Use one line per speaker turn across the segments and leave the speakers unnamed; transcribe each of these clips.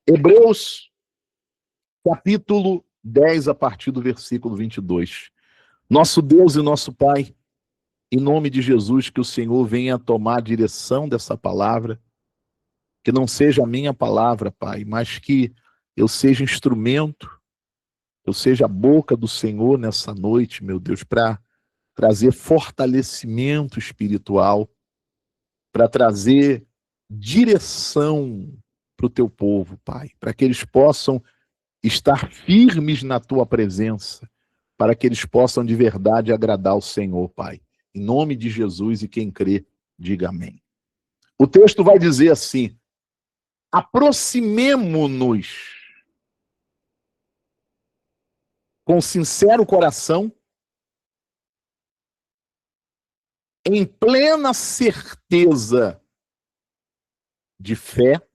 Hebreus, capítulo 10, a partir do versículo 22. Nosso Deus e nosso Pai, em nome de Jesus, que o Senhor venha tomar a direção dessa palavra, que não seja a minha palavra, Pai, mas que eu seja instrumento, eu seja a boca do Senhor nessa noite, meu Deus, para trazer fortalecimento espiritual, para trazer direção para o teu povo, Pai, para que eles possam estar firmes na tua presença, para que eles possam de verdade agradar o Senhor, Pai. Em nome de Jesus, e quem crê, diga amém. O texto vai dizer assim: aproximemo-nos com sincero coração, em plena certeza de fé,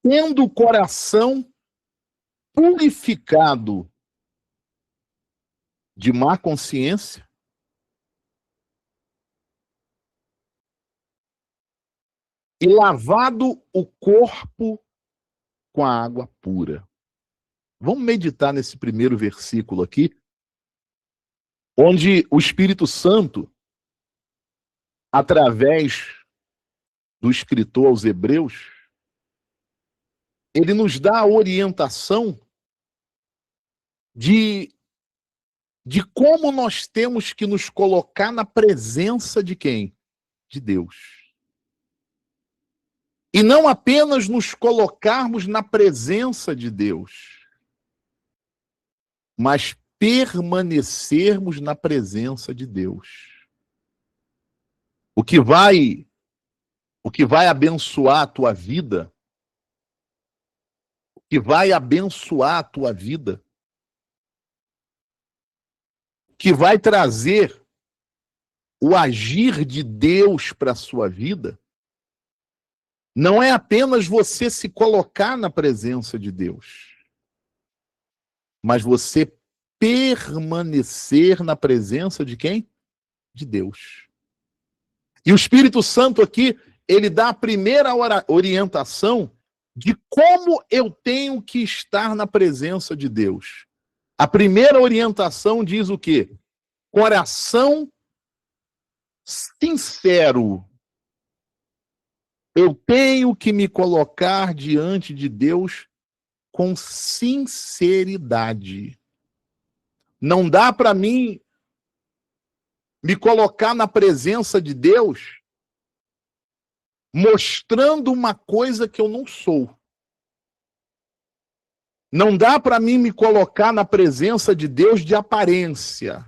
tendo o coração purificado de má consciência e lavado o corpo com a água pura. Vamos meditar nesse primeiro versículo aqui, onde o Espírito Santo, através do escritor aos Hebreus, ele nos dá a orientação de como nós temos que nos colocar na presença de quem? De Deus. E não apenas nos colocarmos na presença de Deus, mas permanecermos na presença de Deus. O que vai abençoar a tua vida, o que vai abençoar a tua vida, que vai trazer o agir de Deus para a sua vida, não é apenas você se colocar na presença de Deus, mas você permanecer na presença de quem? De Deus. E o Espírito Santo aqui, ele dá a primeira orientação de como eu tenho que estar na presença de Deus. A primeira orientação diz o quê? Coração sincero. Eu tenho que me colocar diante de Deus com sinceridade. Não dá para mim me colocar na presença de Deus mostrando uma coisa que eu não sou. Não dá para mim me colocar na presença de Deus de aparência.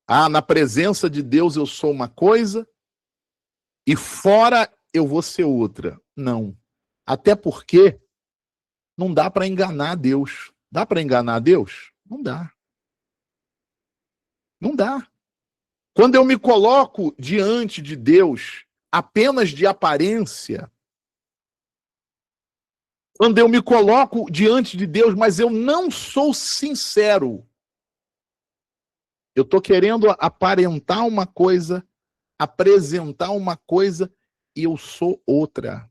Ah, na presença de Deus eu sou uma coisa e fora eu vou ser outra. Não. Até porque não dá para enganar Deus. Dá para enganar Deus? Não dá. Não dá. Quando eu me coloco diante de Deus apenas de aparência, quando eu me coloco diante de Deus, mas eu não sou sincero, eu estou querendo aparentar uma coisa, apresentar uma coisa, e eu sou outra.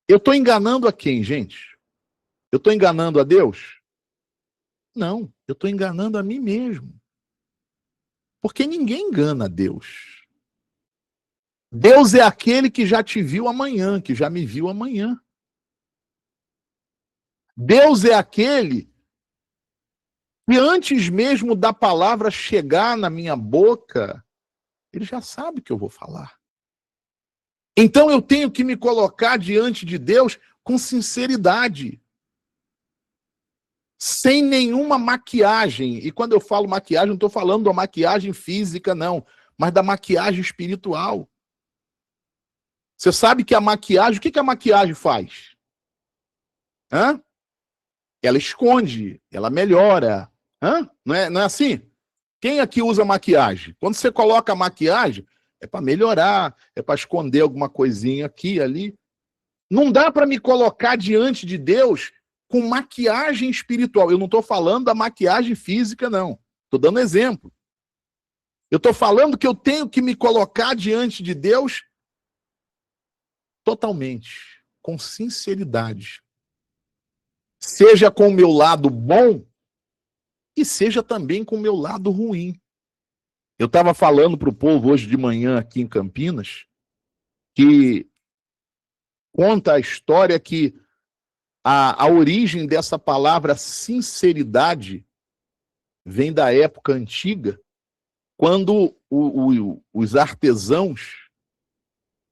Eu estou enganando a quem, gente? Eu estou enganando a Deus? Não, eu estou enganando a mim mesmo. Porque ninguém engana a Deus. Deus é aquele que já te viu amanhã, que já me viu amanhã. Deus é aquele que antes mesmo da palavra chegar na minha boca, ele já sabe o que eu vou falar. Então eu tenho que me colocar diante de Deus com sinceridade, sem nenhuma maquiagem. E quando eu falo maquiagem, não estou falando da maquiagem física, não, mas da maquiagem espiritual. Você sabe que a maquiagem, o que a maquiagem faz? Hã? Ela esconde, ela melhora. Hã? Não é assim? Quem aqui usa maquiagem? Quando você coloca a maquiagem, é para melhorar, é para esconder alguma coisinha aqui, ali. Não dá para me colocar diante de Deus com maquiagem espiritual. Eu não estou falando da maquiagem física, não. Estou dando exemplo. Eu estou falando que eu tenho que me colocar diante de Deus totalmente, com sinceridade. Seja com o meu lado bom e seja também com o meu lado ruim. Eu estava falando para o povo hoje de manhã aqui em Campinas que conta a história que a origem dessa palavra sinceridade vem da época antiga, quando os artesãos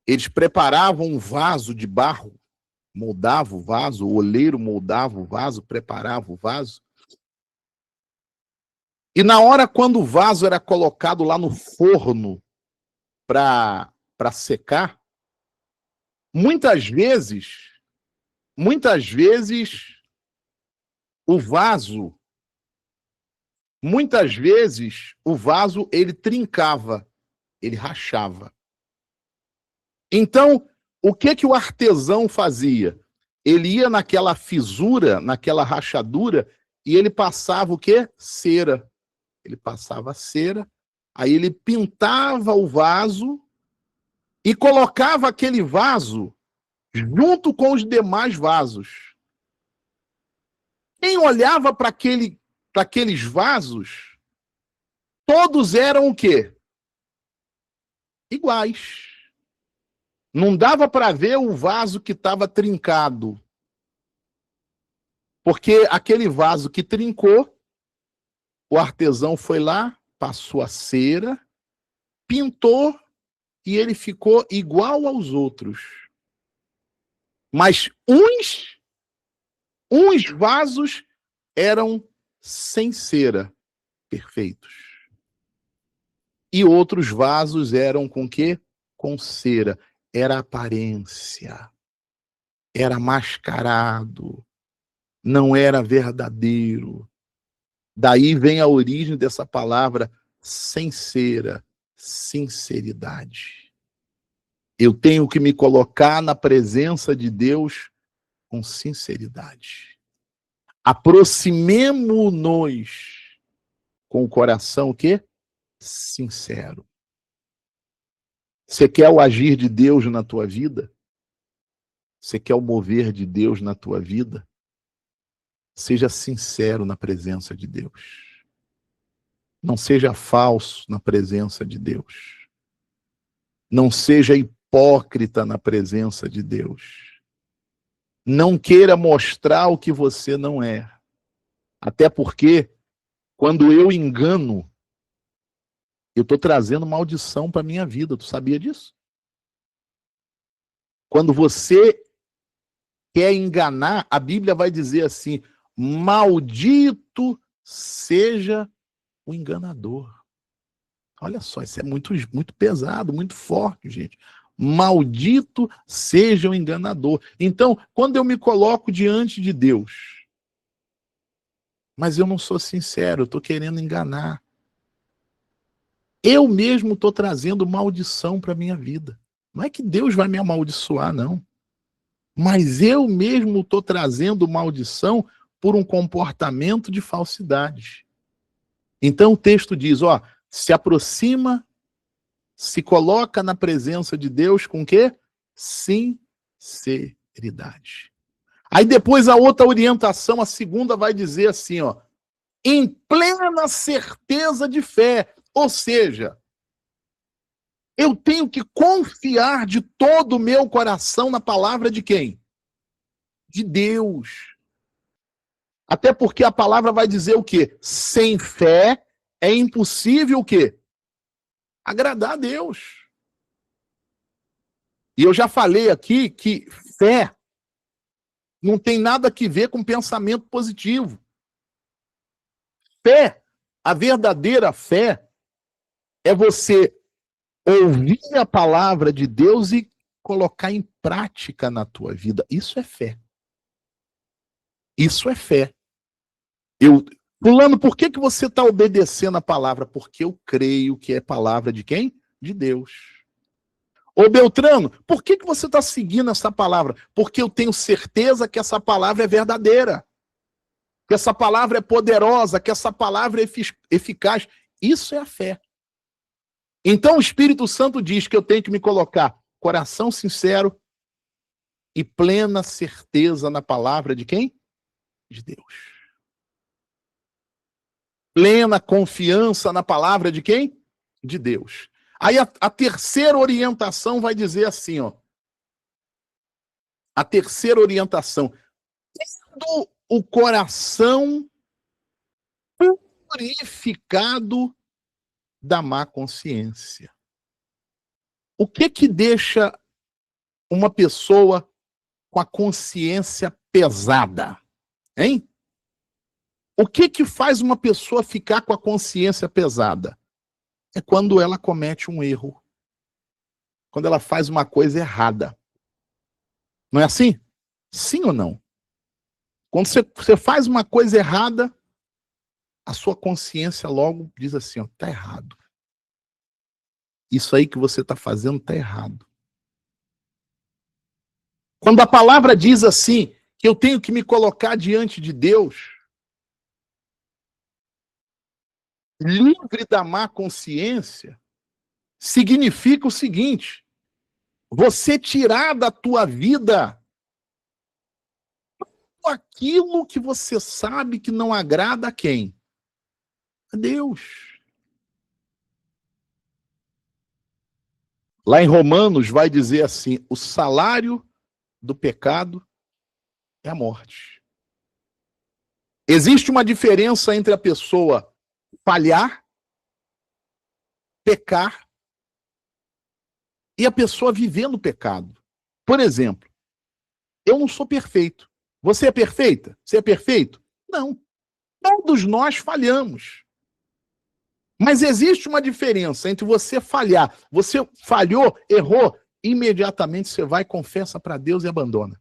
eles preparavam um vaso de barro, moldava o vaso, o oleiro moldava o vaso, preparava o vaso. E na hora quando o vaso era colocado lá no forno para secar, muitas vezes o vaso ele trincava, ele rachava. Então, o que o artesão fazia? Ele ia naquela fissura, naquela rachadura, e ele passava o quê? Cera. Ele passava cera, aí ele pintava o vaso e colocava aquele vaso junto com os demais vasos. Quem olhava para aqueles vasos, todos eram o quê? Iguais. Não dava para ver o vaso que estava trincado. Porque aquele vaso que trincou, o artesão foi lá, passou a cera, pintou e ele ficou igual aos outros. Mas uns vasos eram sem cera, perfeitos. E outros vasos eram com quê? Com cera. Era aparência. Era mascarado. Não era verdadeiro. Daí vem a origem dessa palavra sem cera, sinceridade. Eu tenho que me colocar na presença de Deus com sinceridade. Aproximemo-nos com o coração o quê? Sincero. Você quer o agir de Deus na tua vida? Você quer o mover de Deus na tua vida? Seja sincero na presença de Deus. Não seja falso na presença de Deus. Não seja hipócrita na presença de Deus. Não queira mostrar o que você não é. Até porque, quando eu engano, eu estou trazendo maldição para a minha vida. Tu sabia disso? Quando você quer enganar, a Bíblia vai dizer assim: maldito seja o enganador. Olha só, isso é muito, muito pesado, muito forte, gente. Maldito seja o enganador. Então, quando eu me coloco diante de Deus, mas eu não sou sincero, eu estou querendo enganar, eu mesmo estou trazendo maldição para a minha vida. Não é que Deus vai me amaldiçoar, não. Mas eu mesmo estou trazendo maldição por um comportamento de falsidade. Então o texto diz, ó, se aproxima, se coloca na presença de Deus com o quê? Sinceridade. Aí depois a outra orientação, a segunda vai dizer assim, ó, em plena certeza de fé. Ou seja, eu tenho que confiar de todo o meu coração na palavra de quem? De Deus. Até porque a palavra vai dizer o quê? Sem fé é impossível o quê? Agradar a Deus. E eu já falei aqui que fé não tem nada a ver com pensamento positivo. Fé, a verdadeira fé, é você ouvir a palavra de Deus e colocar em prática na tua vida. Isso é fé. Isso é fé. Fulano, por que você está obedecendo a palavra? Porque eu creio que é palavra de quem? De Deus. Ô Beltrano, por que você está seguindo essa palavra? Porque eu tenho certeza que essa palavra é verdadeira. Que essa palavra é poderosa, que essa palavra é eficaz. Isso é a fé. Então o Espírito Santo diz que eu tenho que me colocar coração sincero, e plena certeza na palavra de quem? De Deus. Plena confiança na palavra de quem? De Deus. Aí a terceira orientação vai dizer assim, ó. A terceira orientação. Tendo o coração purificado da má consciência. O que deixa uma pessoa com a consciência pesada? Hein? O que faz uma pessoa ficar com a consciência pesada? É quando ela comete um erro. Quando ela faz uma coisa errada. Não é assim? Sim ou não? Quando você faz uma coisa errada, a sua consciência logo diz assim, ó, tá errado. Isso aí que você está fazendo tá errado. Quando a palavra diz assim, que eu tenho que me colocar diante de Deus, livre da má consciência, significa o seguinte: você tirar da tua vida aquilo que você sabe que não agrada a quem? A Deus. Lá em Romanos vai dizer assim, o salário do pecado é a morte. Existe uma diferença entre a pessoa falhar, pecar, e a pessoa viver no pecado. Por exemplo, eu não sou perfeito. Você é perfeita? Você é perfeito? Não. Todos nós falhamos. Mas existe uma diferença entre você falhar. Você falhou, errou, imediatamente você vai, confessa para Deus e abandona.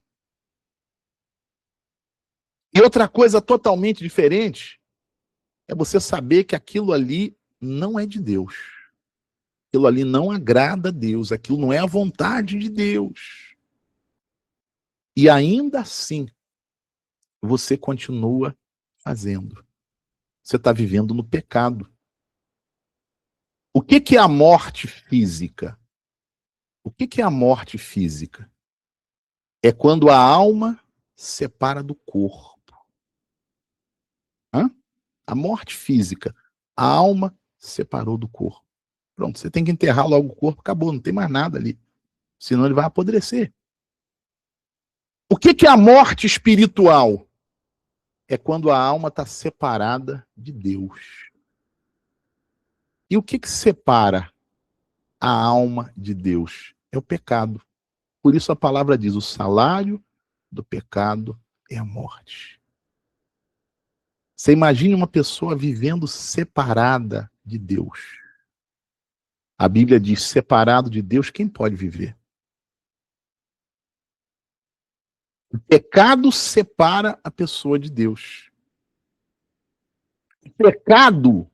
E outra coisa totalmente diferente é você saber que aquilo ali não é de Deus. Aquilo ali não agrada a Deus. Aquilo não é a vontade de Deus. E ainda assim, você continua fazendo. Você está vivendo no pecado. O que é a morte física? O que é a morte física? É quando a alma separa do corpo. Hã? A morte física. A alma separou do corpo. Pronto, você tem que enterrar logo o corpo, acabou, não tem mais nada ali. Senão ele vai apodrecer. O que é a morte espiritual? É quando a alma está separada de Deus. E o que separa a alma de Deus? É o pecado. Por isso a palavra diz, o salário do pecado é a morte. Você imagine uma pessoa vivendo separada de Deus. A Bíblia diz, separado de Deus, quem pode viver? O pecado separa a pessoa de Deus. O pecado, o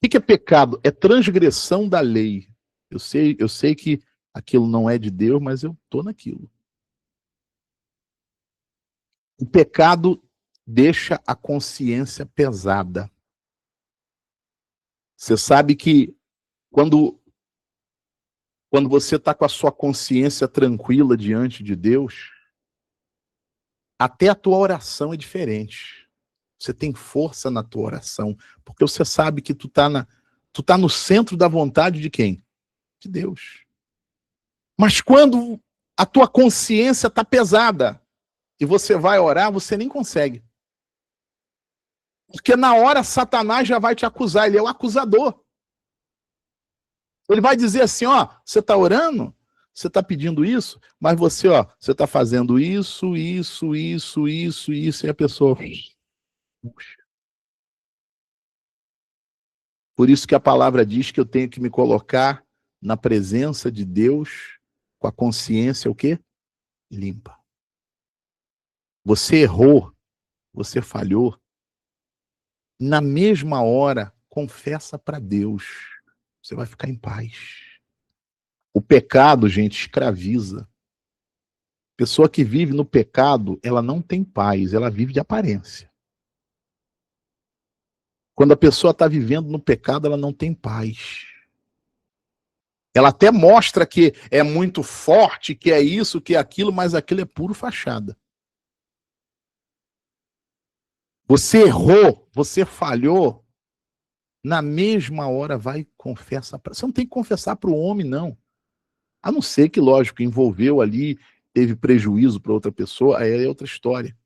que é pecado? É transgressão da lei. Eu sei que aquilo não é de Deus, mas eu estou naquilo. O pecado deixa a consciência pesada. Você sabe que quando você está com a sua consciência tranquila diante de Deus, até a tua oração é diferente. Você tem força na tua oração, porque você sabe que tu tá no centro da vontade de quem? De Deus. Mas quando a tua consciência está pesada e você vai orar, você nem consegue. Porque na hora Satanás já vai te acusar, ele é o acusador. Ele vai dizer assim, ó, você está orando? Você está pedindo isso? Mas você, ó, você está fazendo isso, e a pessoa... Puxa. Por isso que a palavra diz que eu tenho que me colocar na presença de Deus com a consciência o quê? Limpa. Você errou, você falhou. Na mesma hora, confessa para Deus. Você vai ficar em paz. O pecado, gente, escraviza. Pessoa que vive no pecado, ela não tem paz, ela vive de aparência. Quando a pessoa está vivendo no pecado, ela não tem paz. Ela até mostra que é muito forte, que é isso, que é aquilo, mas aquilo é puro fachada. Você errou, você falhou, na mesma hora vai e confessa. Você não tem que confessar para o homem, não. A não ser que, lógico, envolveu ali, teve prejuízo para outra pessoa, aí é outra história.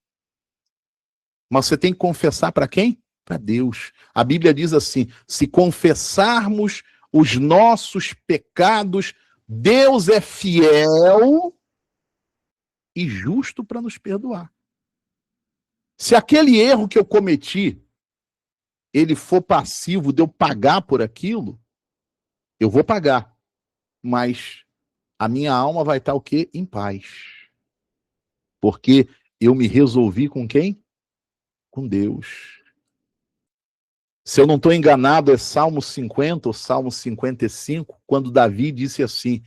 Mas você tem que confessar para quem? Para Deus. A Bíblia diz assim: se confessarmos os nossos pecados, Deus é fiel e justo para nos perdoar. Se aquele erro que eu cometi, ele for passivo de eu pagar por aquilo, eu vou pagar. Mas a minha alma vai estar o quê? Em paz. Porque eu me resolvi com quem? Com Deus. Se eu não estou enganado, é Salmo 50 ou Salmo 55, quando Davi disse assim: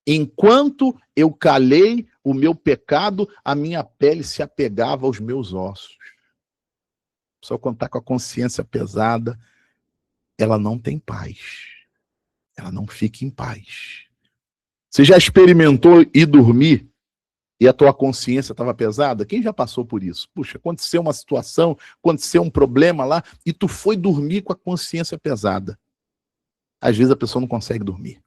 enquanto eu calei o meu pecado, a minha pele se apegava aos meus ossos. Só quando está com a consciência pesada, ela não tem paz. Ela não fica em paz. Você já experimentou ir dormir e a tua consciência estava pesada? Quem já passou por isso? Puxa, aconteceu uma situação, aconteceu um problema lá e tu foi dormir com a consciência pesada. Às vezes a pessoa não consegue dormir.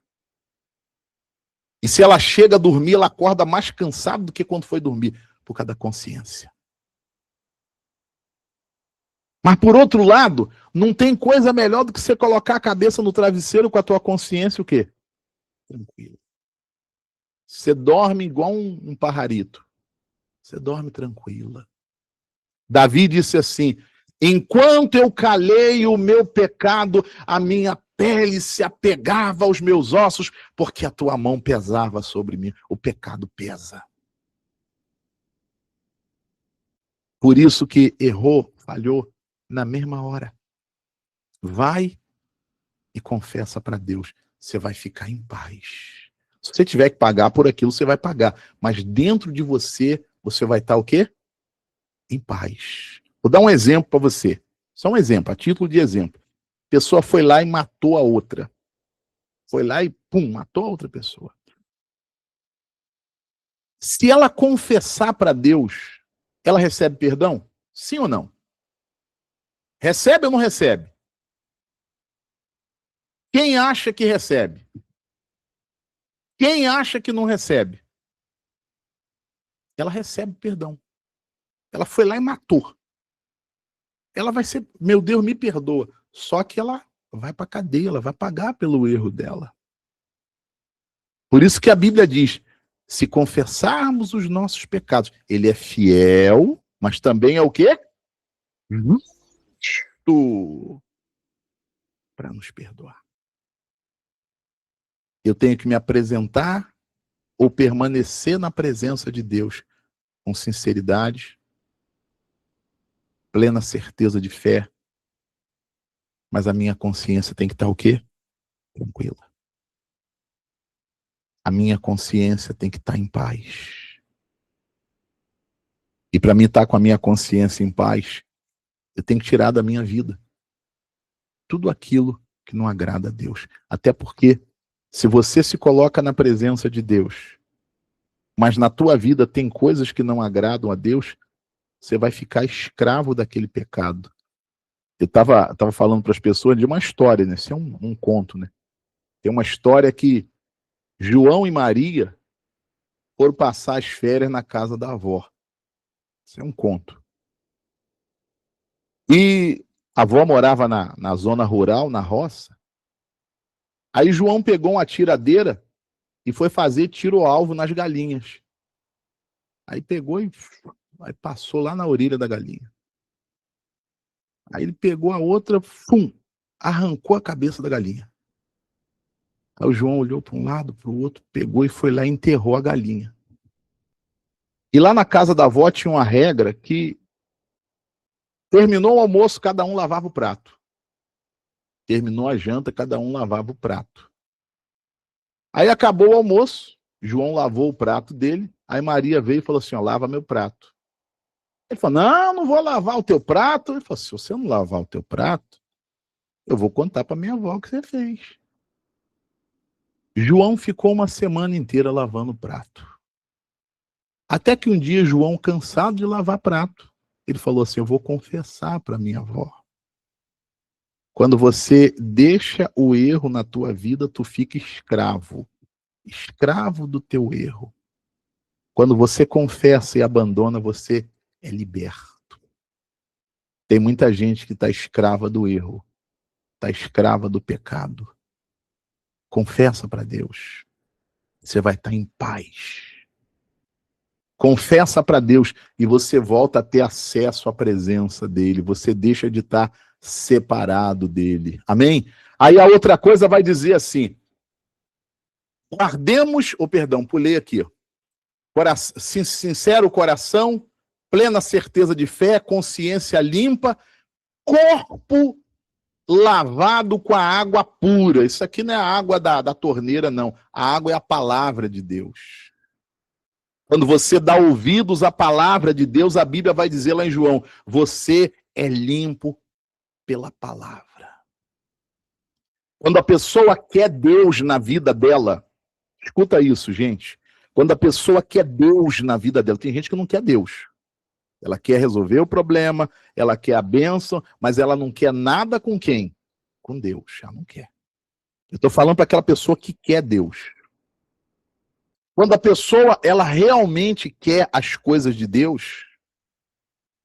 E se ela chega a dormir, ela acorda mais cansada do que quando foi dormir, por causa da consciência. Mas por outro lado, não tem coisa melhor do que você colocar a cabeça no travesseiro com a tua consciência o quê? Tranquilo. Você dorme igual um pajarito. Você dorme tranquila. Davi disse assim: enquanto eu calei o meu pecado, a minha pele se apegava aos meus ossos, porque a tua mão pesava sobre mim. O pecado pesa. Por isso que errou, falhou, na mesma hora. Vai e confessa para Deus. Você vai ficar em paz. Se você tiver que pagar por aquilo, você vai pagar. Mas dentro de você, você vai estar o quê? Em paz. Vou dar um exemplo para você. Só um exemplo, a título de exemplo. A pessoa foi lá e matou a outra. Foi lá e, pum, matou a outra pessoa. Se ela confessar para Deus, ela recebe perdão? Sim ou não? Recebe ou não recebe? Quem acha que recebe? Quem acha que não recebe? Ela recebe perdão. Ela foi lá e matou. Ela vai ser, meu Deus, me perdoa. Só que ela vai para a cadeia, ela vai pagar pelo erro dela. Por isso que a Bíblia diz: se confessarmos os nossos pecados, ele é fiel, mas também é o quê? Justo para nos perdoar. Eu tenho que me apresentar ou permanecer na presença de Deus com sinceridade, plena certeza de fé, mas a minha consciência tem que estar o quê? Tranquila. A minha consciência tem que estar em paz. E para mim estar com a minha consciência em paz, eu tenho que tirar da minha vida tudo aquilo que não agrada a Deus. Até porque, se você se coloca na presença de Deus, mas na tua vida tem coisas que não agradam a Deus, você vai ficar escravo daquele pecado. Eu estava falando para as pessoas de uma história, né? Isso é um conto, né? Tem uma história que João e Maria foram passar as férias na casa da avó. Isso é um conto. E a avó morava na zona rural, na roça. Aí João pegou uma tiradeira e foi fazer tiro-alvo nas galinhas. Aí pegou e aí passou lá na orelha da galinha. Aí ele pegou a outra, arrancou a cabeça da galinha. Aí o João olhou para um lado, para o outro, pegou e foi lá e enterrou a galinha. E lá na casa da avó tinha uma regra que terminou o almoço, cada um lavava o prato. Terminou a janta, cada um lavava o prato. Aí acabou o almoço, João lavou o prato dele, aí Maria veio e falou assim: ó, lava meu prato. Ele falou: não, não vou lavar o teu prato. Ele falou: se você não lavar o teu prato, eu vou contar para minha avó o que você fez. João ficou uma semana inteira lavando prato. Até que um dia João, cansado de lavar prato, ele falou assim: eu vou confessar para minha avó. Quando você deixa o erro na tua vida, tu fica escravo. Escravo do teu erro. Quando você confessa e abandona, você é liberto. Tem muita gente que está escrava do erro, está escrava do pecado. Confessa para Deus. Você vai estar em paz. Confessa para Deus e você volta a ter acesso à presença dele. Você deixa de estar separado dele. Amém? Aí a outra coisa vai dizer assim: guardemos, pulei aqui. Sincero coração, plena certeza de fé, consciência limpa, corpo lavado com a água pura. Isso aqui não é a água da torneira, não. A água é a palavra de Deus. Quando você dá ouvidos à palavra de Deus, a Bíblia vai dizer lá em João: você é limpo pela palavra. Quando a pessoa quer Deus na vida dela, escuta isso, gente. Quando a pessoa quer Deus na vida dela, tem gente que não quer Deus. Ela quer resolver o problema, ela quer a bênção, mas ela não quer nada com quem? Com Deus. Ela não quer. Eu estou falando para aquela pessoa que quer Deus. Quando a pessoa ela realmente quer as coisas de Deus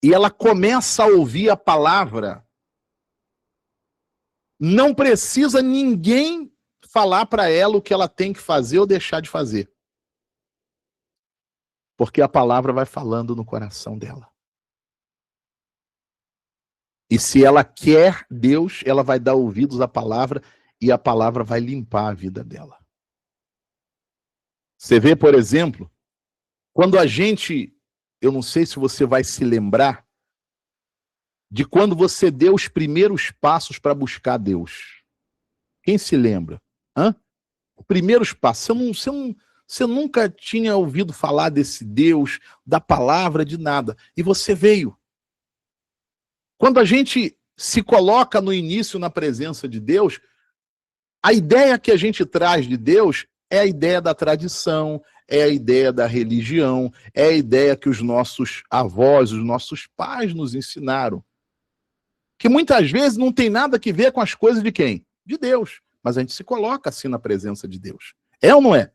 e ela começa a ouvir a palavra, não precisa ninguém falar para ela o que ela tem que fazer ou deixar de fazer. Porque a palavra vai falando no coração dela. E se ela quer Deus, ela vai dar ouvidos à palavra e a palavra vai limpar a vida dela. Você vê, por exemplo, quando a gente, eu não sei se você vai se lembrar, de quando você deu os primeiros passos para buscar Deus. Quem se lembra? Hã? Os primeiros passos. Você nunca tinha ouvido falar desse Deus, da palavra, de nada. E você veio. Quando a gente se coloca no início na presença de Deus, a ideia que a gente traz de Deus é a ideia da tradição, é a ideia da religião, é a ideia que os nossos avós, os nossos pais nos ensinaram. Que muitas vezes não tem nada a ver com as coisas de quem? De Deus. Mas a gente se coloca assim na presença de Deus. É ou não é?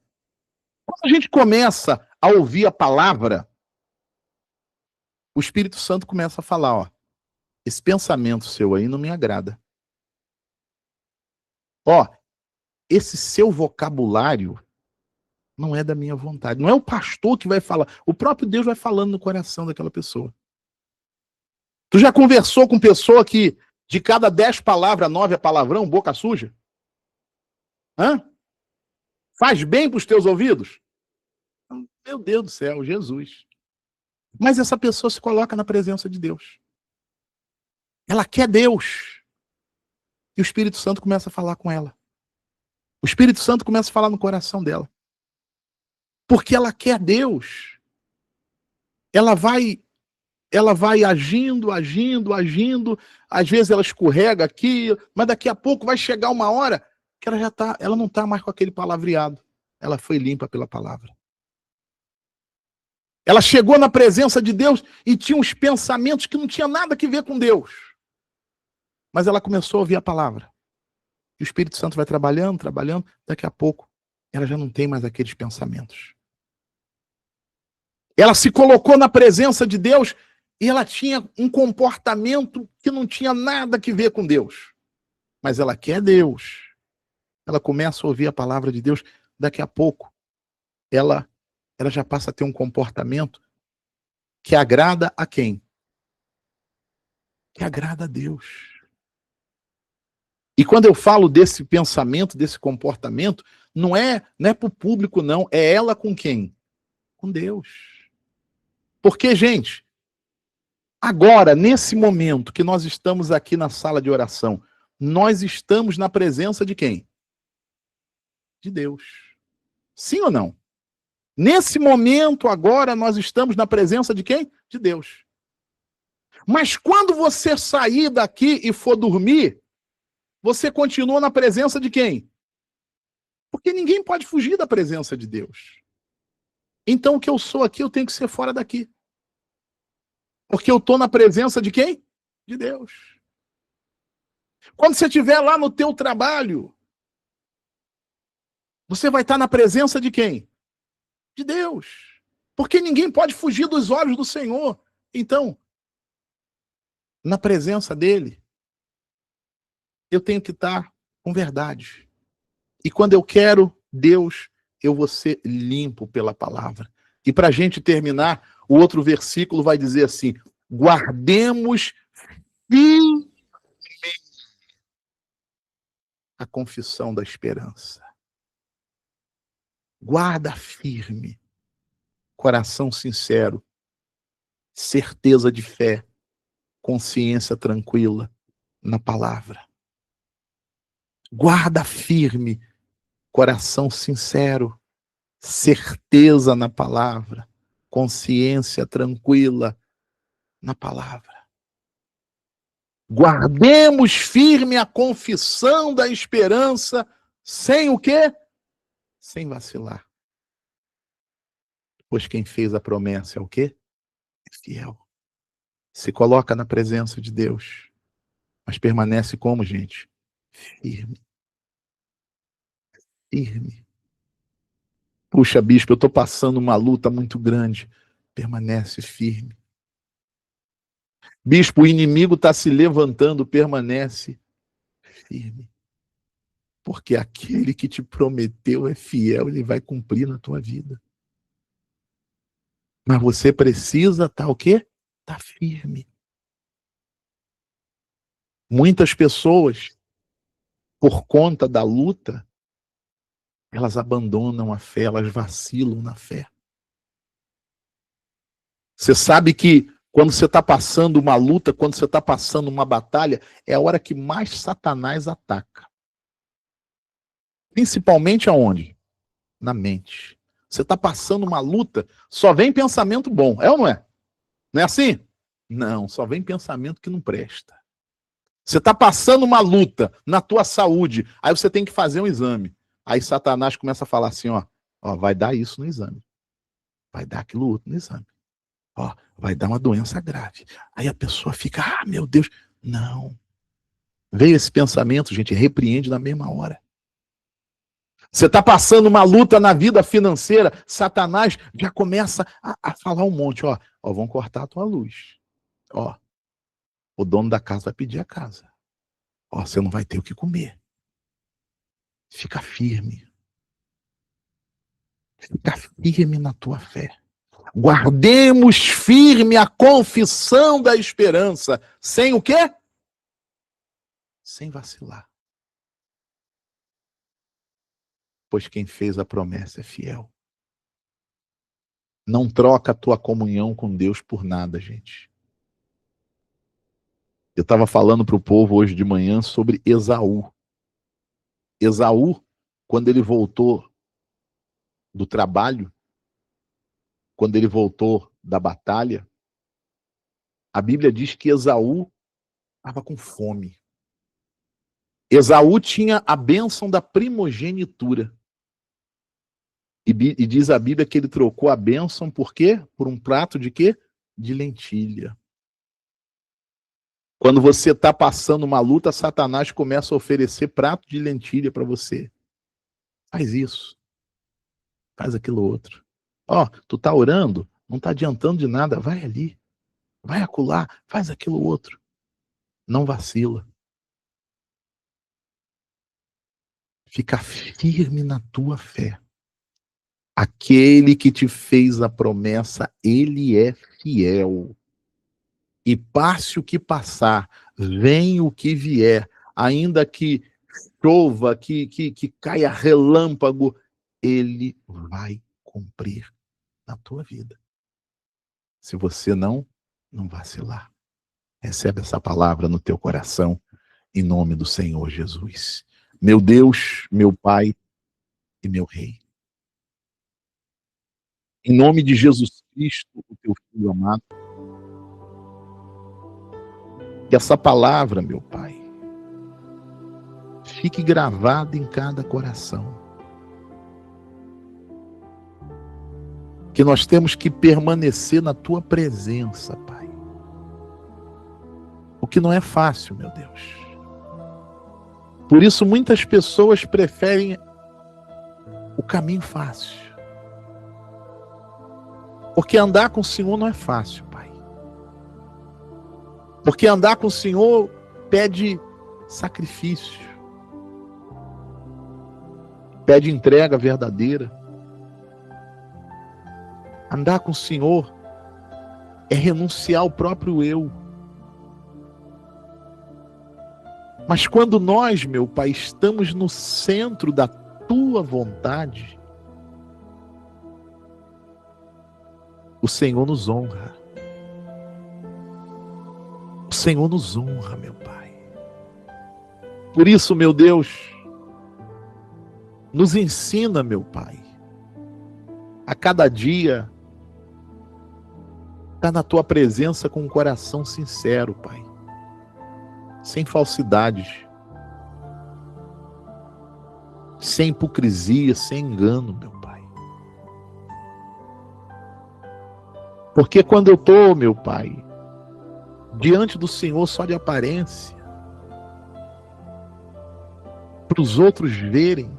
Quando a gente começa a ouvir a palavra, o Espírito Santo começa a falar, ó, esse pensamento seu aí não me agrada. Ó, esse seu vocabulário não é da minha vontade. Não é o pastor que vai falar. O próprio Deus vai falando no coração daquela pessoa. Tu já conversou com pessoa que de cada 10 palavras, 9 é palavrão, boca suja? Hã? Faz bem para os teus ouvidos? Meu Deus do céu, Jesus. Mas essa pessoa se coloca na presença de Deus. Ela quer Deus. E o Espírito Santo começa a falar com ela. O Espírito Santo começa a falar no coração dela. Porque ela quer Deus. Ela vai agindo, às vezes ela escorrega aqui, mas daqui a pouco vai chegar uma hora que ela não está mais com aquele palavreado. Ela foi limpa pela palavra. Ela chegou na presença de Deus e tinha uns pensamentos que não tinha nada a ver com Deus. Mas ela começou a ouvir a palavra. E o Espírito Santo vai trabalhando, daqui a pouco ela já não tem mais aqueles pensamentos. Ela se colocou na presença de Deus e ela tinha um comportamento que não tinha nada a ver com Deus. Mas ela quer Deus. Ela começa a ouvir a palavra de Deus, daqui a pouco ela já passa a ter um comportamento que agrada a quem? Que agrada a Deus. E quando eu falo desse pensamento, desse comportamento, não é para o público, não. É ela com quem? Com Deus. Porque, gente, agora, nesse momento que nós estamos aqui na sala de oração, nós estamos na presença de quem? De Deus. Sim ou não? Nesse momento, agora, nós estamos na presença de quem? De Deus. Mas quando você sair daqui e for dormir, você continua na presença de quem? Porque ninguém pode fugir da presença de Deus. Então o que eu sou aqui, eu tenho que ser fora daqui. Porque eu estou na presença de quem? De Deus. Quando você estiver lá no teu trabalho, você vai estar na presença de quem? De Deus. Porque ninguém pode fugir dos olhos do Senhor. Então, na presença dele, eu tenho que estar com verdade. E quando eu quero Deus, eu vou ser limpo pela palavra. E para a gente terminar, o outro versículo vai dizer assim: guardemos firme a confissão da esperança. Guarda firme, coração sincero, certeza de fé, consciência tranquila na palavra. Guarda firme, coração sincero, certeza na palavra, consciência tranquila na palavra. Guardemos firme a confissão da esperança, sem o quê? Sem vacilar. Pois quem fez a promessa é o quê? É fiel. Se coloca na presença de Deus, mas permanece como, gente? Firme. Firme. Puxa, bispo, eu estou passando uma luta muito grande. Permanece firme. Bispo, o inimigo está se levantando, permanece firme. Porque aquele que te prometeu é fiel, ele vai cumprir na tua vida. Mas você precisa estar o quê? Tá firme. Muitas pessoas, por conta da luta, elas abandonam a fé, elas vacilam na fé. Você sabe que quando você está passando uma luta, quando você está passando uma batalha, é a hora que mais Satanás ataca. Principalmente aonde? Na mente. Você está passando uma luta, só vem pensamento bom, é ou não é? Não é assim? Não, só vem pensamento que não presta. Você está passando uma luta na tua saúde, aí você tem que fazer um exame. Aí Satanás começa a falar assim, ó, vai dar isso no exame. Vai dar aquilo outro no exame. Ó, vai dar uma doença grave. Aí a pessoa fica, meu Deus. Não. Veio esse pensamento, gente, repreende na mesma hora. Você está passando uma luta na vida financeira, Satanás já começa a falar um monte, ó, vão cortar a tua luz. Ó, o dono da casa vai pedir a casa. Ó, você não vai ter o que comer. Fica firme. Fica firme na tua fé. Guardemos firme a confissão da esperança. Sem o quê? Sem vacilar. Pois quem fez a promessa é fiel. Não troca a tua comunhão com Deus por nada, gente. Eu estava falando para o povo hoje de manhã sobre Esaú. Esaú, quando ele voltou do trabalho, quando ele voltou da batalha, a Bíblia diz que Esaú estava com fome. Esaú tinha a bênção da primogenitura. E diz a Bíblia que ele trocou a bênção por quê? Por um prato de quê? De lentilha. Quando você está passando uma luta, Satanás começa a oferecer prato de lentilha para você. Faz isso. Faz aquilo outro. Tu está orando, não está adiantando de nada, vai ali. Vai acolá, faz aquilo outro. Não vacila. Fica firme na tua fé. Aquele que te fez a promessa, ele é fiel. E passe o que passar, venha o que vier, ainda que chova, que caia relâmpago, ele vai cumprir na tua vida. Se você não vacilar. Recebe essa palavra no teu coração, em nome do Senhor Jesus. Meu Deus, meu Pai e meu Rei. Em nome de Jesus Cristo, o teu Filho amado, que essa palavra, meu Pai, fique gravada em cada coração. que nós temos que permanecer na tua presença, Pai. O que não é fácil, meu Deus. Por isso muitas pessoas preferem o caminho fácil. Porque andar com o Senhor não é fácil, Pai. Porque andar com o Senhor pede sacrifício. Pede entrega verdadeira. Andar com o Senhor é renunciar ao próprio eu. Mas quando nós, meu Pai, estamos no centro da tua vontade, o Senhor nos honra. O Senhor nos honra, meu Pai. Por isso, meu Deus, nos ensina, meu Pai, a cada dia estar na tua presença com um coração sincero, Pai. Sem falsidades, sem hipocrisia, sem engano, meu Pai. Porque quando eu estou, meu Pai, diante do Senhor só de aparência, para os outros verem,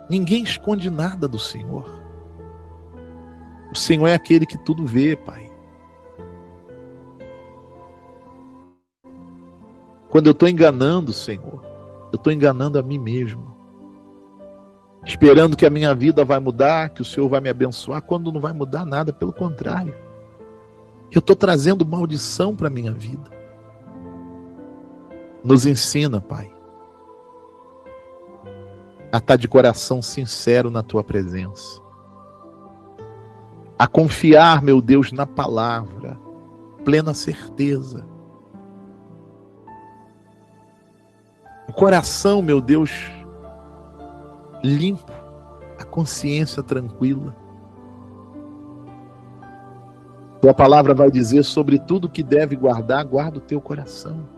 ninguém esconde nada do Senhor. O Senhor é aquele que tudo vê, Pai. Quando eu estou enganando o Senhor, eu estou enganando a mim mesmo. Esperando que a minha vida vai mudar, que o Senhor vai me abençoar, quando não vai mudar nada, pelo contrário. Eu estou trazendo maldição para a minha vida. Nos ensina, Pai, a estar de coração sincero na tua presença. A confiar, meu Deus, na palavra, plena certeza. O coração, meu Deus, limpo, a consciência tranquila. Tua palavra vai dizer sobre tudo que deve guardar, guarda o teu coração.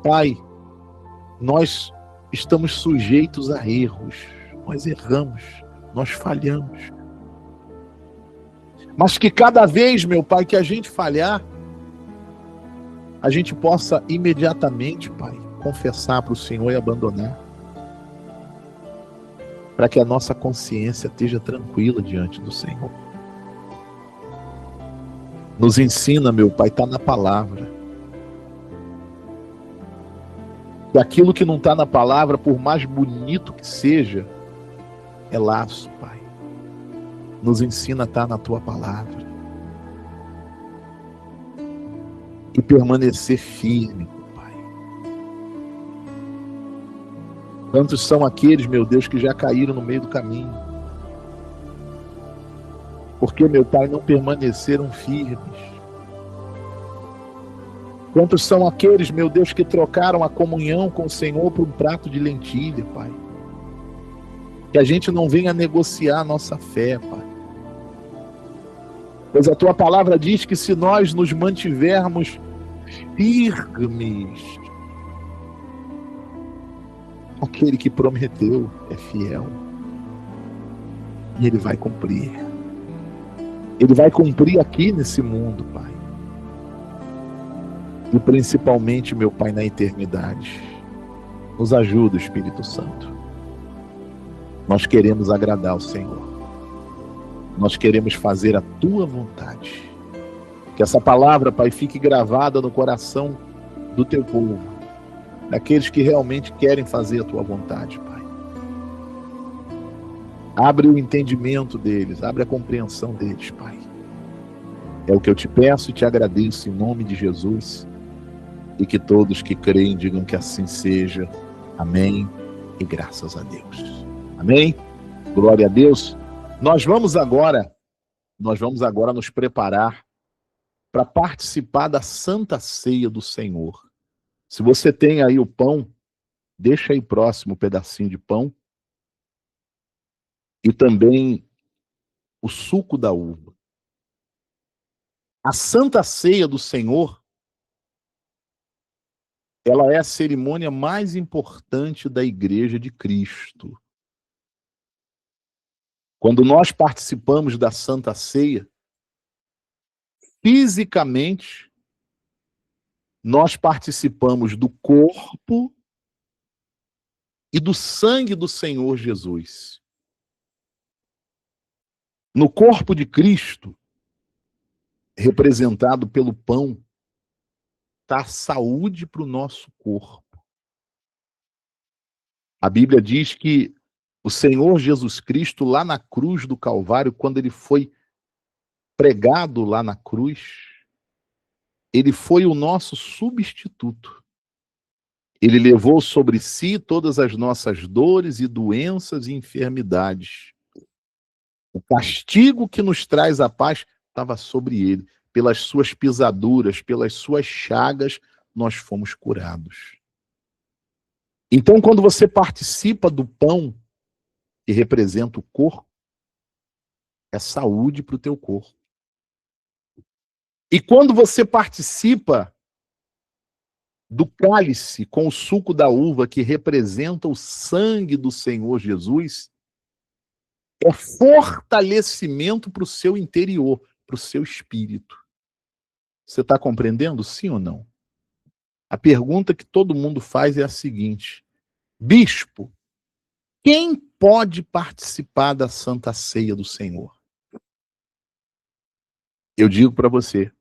Pai, nós estamos sujeitos a erros, nós erramos, nós falhamos. Mas que cada vez, meu Pai, que a gente falhar, a gente possa imediatamente, Pai, confessar para o Senhor e abandonar. Para que a nossa consciência esteja tranquila diante do Senhor. Nos ensina, meu Pai, está na palavra. E aquilo que não está na palavra, por mais bonito que seja, é laço, Pai. Nos ensina a estar na tua palavra. E permanecer firme, Pai. Quantos são aqueles, meu Deus, que já caíram no meio do caminho? Porque, meu Pai, não permaneceram firmes. Quantos são aqueles, meu Deus, que trocaram a comunhão com o Senhor por um prato de lentilha, Pai? Que a gente não venha negociar a nossa fé, Pai. Pois a tua palavra diz que se nós nos mantivermos firmes, aquele que prometeu é fiel. E ele vai cumprir. Ele vai cumprir aqui nesse mundo, Pai. E principalmente, meu Pai, na eternidade. Nos ajuda, Espírito Santo. Nós queremos agradar ao Senhor. Nós queremos fazer a tua vontade. Que essa palavra, Pai, fique gravada no coração do teu povo. Daqueles que realmente querem fazer a tua vontade, Pai. Abre o entendimento deles, abre a compreensão deles, Pai. É o que eu te peço e te agradeço em nome de Jesus. E que todos que creem digam que assim seja. Amém. E graças a Deus. Amém. Glória a Deus. Nós vamos agora nos preparar para participar da Santa Ceia do Senhor. Se você tem aí o pão, deixa aí próximo um pedacinho de pão. E também o suco da uva. A Santa Ceia do Senhor, ela é a cerimônia mais importante da Igreja de Cristo. Quando nós participamos da Santa Ceia, fisicamente, nós participamos do corpo e do sangue do Senhor Jesus. No corpo de Cristo, representado pelo pão, está a saúde para o nosso corpo. A Bíblia diz que o Senhor Jesus Cristo, lá na cruz do Calvário, quando ele foi pregado lá na cruz, ele foi o nosso substituto. Ele levou sobre si todas as nossas dores e doenças e enfermidades. O castigo que nos traz a paz estava sobre ele. Pelas suas pisaduras, pelas suas chagas, nós fomos curados. Então, quando você participa do pão, que representa o corpo, é saúde para o teu corpo. E quando você participa do cálice com o suco da uva, que representa o sangue do Senhor Jesus, é fortalecimento para o seu interior, para o seu espírito. Você está compreendendo, sim ou não? A pergunta que todo mundo faz é a seguinte: bispo, quem pode participar da Santa Ceia do Senhor? Eu digo para você,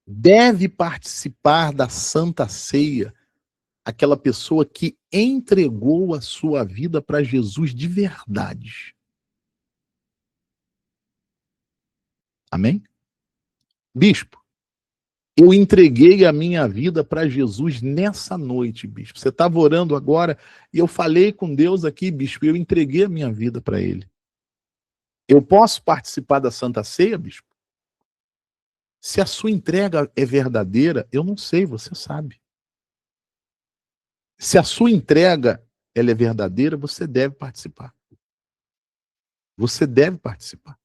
deve participar da Santa Ceia aquela pessoa que entregou a sua vida para Jesus de verdade. Amém? Bispo, eu entreguei a minha vida para Jesus nessa noite, bispo. Você estava orando agora e eu falei com Deus aqui, bispo, eu entreguei a minha vida para ele. Eu posso participar da Santa Ceia, bispo? Se a sua entrega é verdadeira, eu não sei, você sabe. Se a sua entrega ela é verdadeira, você deve participar. Você deve participar.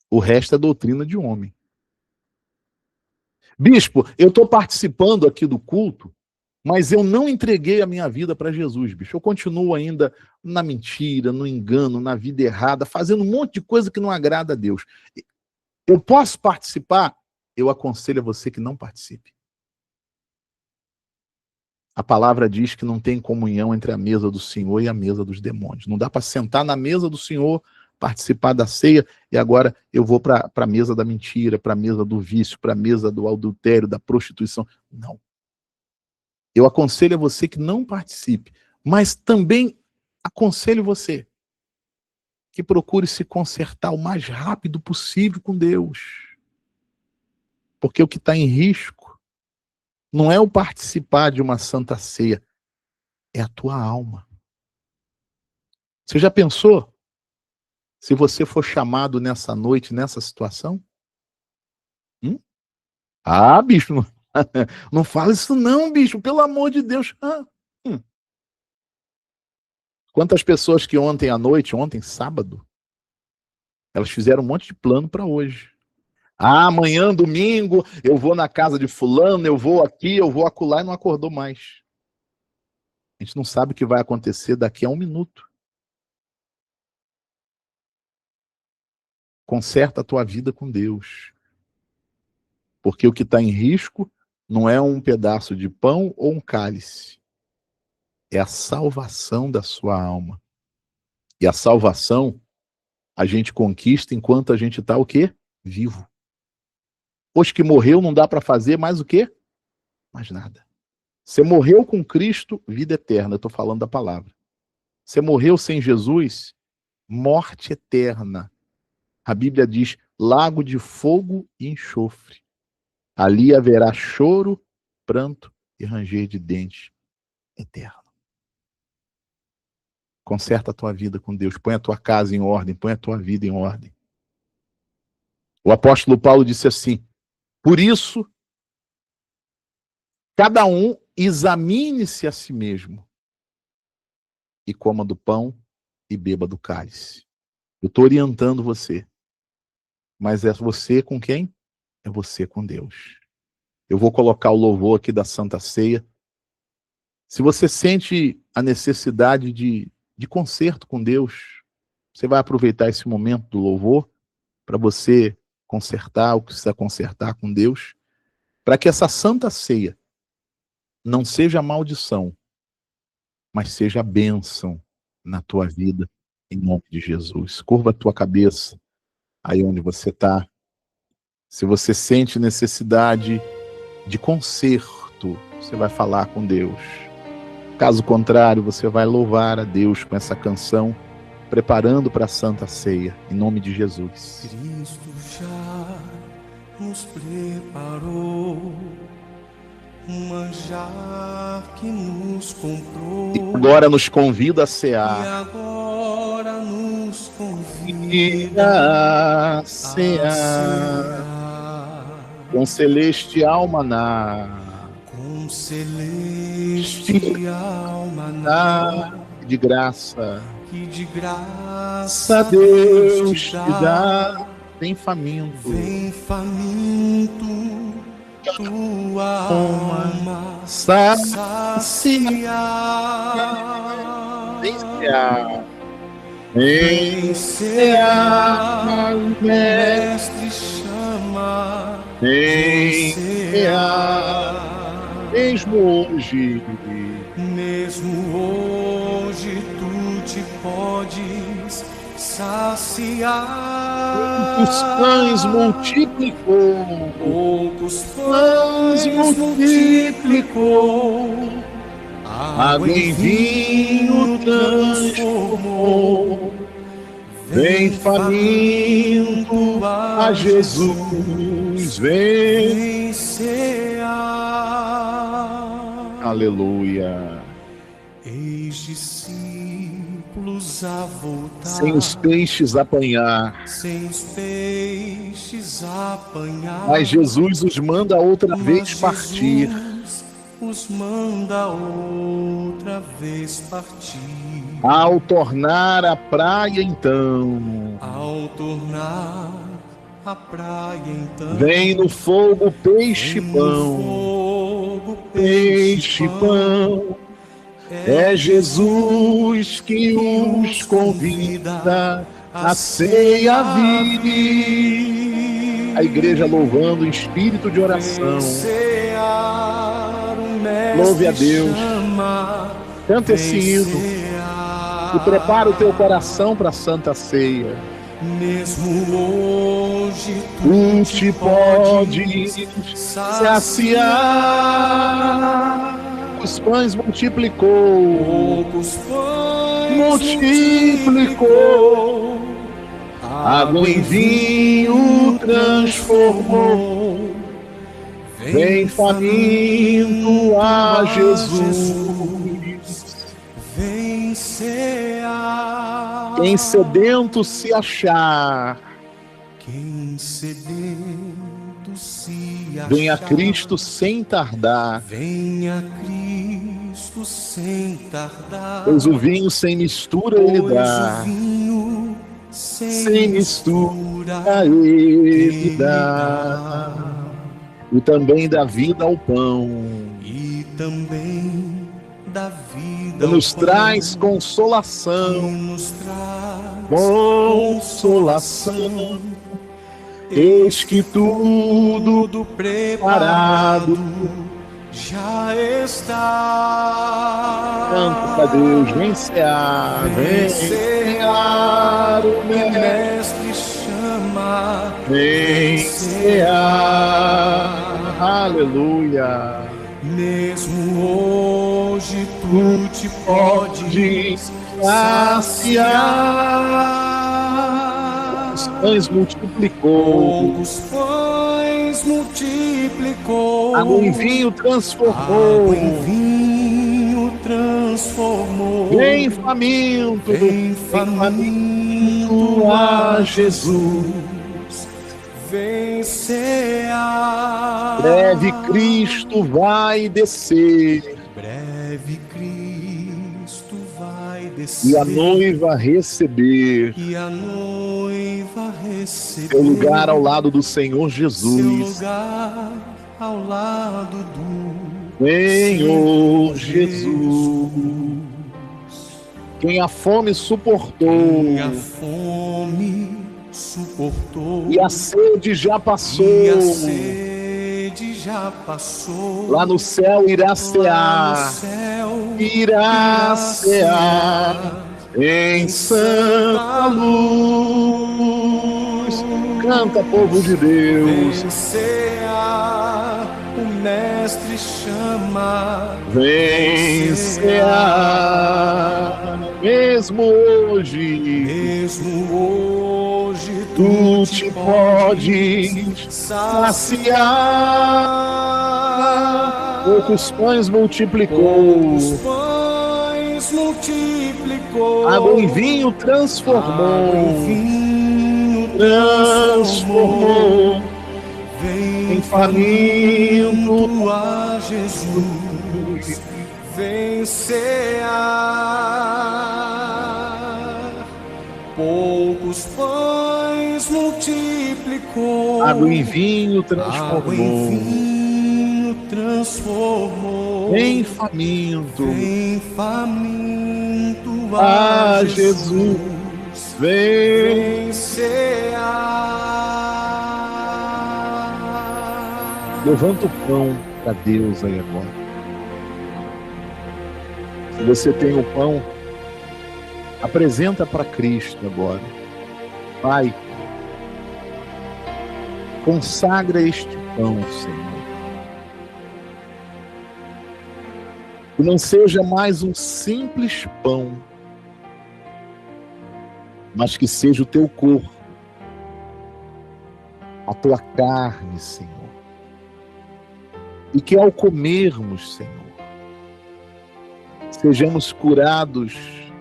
O resto é doutrina de homem. Bispo, eu estou participando aqui do culto, mas eu não entreguei a minha vida para Jesus, bicho. Eu continuo ainda na mentira, no engano, na vida errada, fazendo um monte de coisa que não agrada a Deus. Eu posso participar? Eu aconselho a você que não participe. A palavra diz que não tem comunhão entre a mesa do Senhor e a mesa dos demônios. Não dá para sentar na mesa do Senhor, participar da ceia, e agora eu vou para a mesa da mentira, para a mesa do vício, para a mesa do adultério, da prostituição. Não. Eu aconselho a você que não participe, mas também aconselho você que procure se consertar o mais rápido possível com Deus. Porque o que está em risco não é o participar de uma santa ceia, é a tua alma. Você já pensou se você for chamado nessa noite, nessa situação? Ah, bicho, não, não fala isso não, bicho, pelo amor de Deus. Quantas pessoas que ontem à noite, ontem, sábado, elas fizeram um monte de plano para hoje. Ah, amanhã, domingo, eu vou na casa de fulano, eu vou aqui, eu vou acolá, e não acordou mais. A gente não sabe o que vai acontecer daqui a um minuto. Conserta a tua vida com Deus. Porque o que está em risco não é um pedaço de pão ou um cálice. É a salvação da sua alma. E a salvação a gente conquista enquanto a gente está o quê? Vivo. Pois que morreu, não dá para fazer mais o quê? Mais nada. Você morreu com Cristo, vida eterna. Eu estou falando da palavra. Você morreu sem Jesus, morte eterna. A Bíblia diz, lago de fogo e enxofre. Ali haverá choro, pranto e ranger de dentes eterno. Conserta a tua vida com Deus. Põe a tua casa em ordem. Põe a tua vida em ordem. O apóstolo Paulo disse assim, por isso, cada um examine-se a si mesmo e coma do pão e beba do cálice. Eu estou orientando você. Mas é você com quem? É você com Deus. Eu vou colocar o louvor aqui da Santa Ceia. Se você sente a necessidade de de conserto com Deus. Você vai aproveitar esse momento do louvor para você consertar o que precisa consertar com Deus, para que essa santa ceia não seja maldição, mas seja bênção na tua vida, em nome de Jesus. Curva a tua cabeça aí onde você está. Se você sente necessidade de conserto, você vai falar com Deus. Caso contrário, você vai louvar a Deus com essa canção, preparando para a Santa Ceia, em nome de Jesus.
Cristo já nos preparou um manjar que nos comprou.
E agora nos convida a
E
cear.
agora nos convida
A
a
cear
cear
com celestial maná,
com celestial maná
de graça,
que de graça
Deus te dá. Vem faminto,
Vem faminto tua alma
saciar, vem cear, vem cear,
Mestre chama,
vem cear, mesmo hoje
tu te podes saciar.
os pães multiplicou,
Poucos pães multiplicou,
água em vinho transformou. Vem faminto a Jesus, vem
cear.
Aleluia.
Eis discípulos a voltar,
Sem os peixes apanhar,
sem os peixes apanhar,
mas Jesus os manda outra
mas
vez partir.
Jesus os manda outra vez partir.
Ao tornar a praia então,
Ao tornar a praia então,
vem no fogo peixe
vem no
pão,
fogo,
peixe pão. É Jesus que os convida a ceia vir. A igreja louvando em espírito de oração. Louve a Deus. Canta esse hino e prepara o teu coração para a Santa Ceia.
Mesmo hoje
Tu te podes saciar. Os pães multiplicou,
poucos pães
multiplicou, água em vinho transformou. Vem faminto a Jesus,
vem cear.
quem sedento se achar,
Quem sedento se achar,
venha a Cristo sem tardar.
venha Cristo sem tardar,
Pois o vinho sem mistura ele
pois
dá,
o vinho
sem mistura ele dá. E também dá vida ao pão,
e também da vida
que nos
ao pão,
traz
que
consolação,
nos traz
consolação. Eis que tudo
preparado já está.
canta a Deus, vem cear, vem cear, o
Mestre chama,
vem cear, aleluia.
mesmo hoje tu te podes saciar.
Os pães multiplicou,
Poucos pães multiplicou,
água em vinho transformou.
água em vinho transformou.
Vem faminto,
Vem faminto a Jesus, vem cear.
breve Cristo vai descer
Breve Cristo vai descer,
e a noiva receber
e a noiva receber
seu lugar ao lado do Senhor
seu
Jesus.
lugar ao lado do
Senhor Jesus. Quem a fome suportou.
Quem a fome suportou.
E a sede já passou.
E a sede já passou.
Lá no céu irá cear.
Lá no céu
Irá cear em santa luz. Canta, povo de Deus.
Vem cear, o mestre chama.
Vem cear, mesmo hoje tu te podes saciar. Poucos pães multiplicou, água em vinho transformou, em faminto
a Jesus, vem cear. Poucos pães multiplicou,
água em vinho transformou, em faminto a Jesus, vem cear. Levanta o pão para Deus aí agora. Se você tem o pão, apresenta para Cristo agora. Pai, consagra este pão, Senhor. Que não seja mais um simples pão, mas que seja o teu corpo, a tua carne, Senhor. E que ao comermos, Senhor, sejamos curados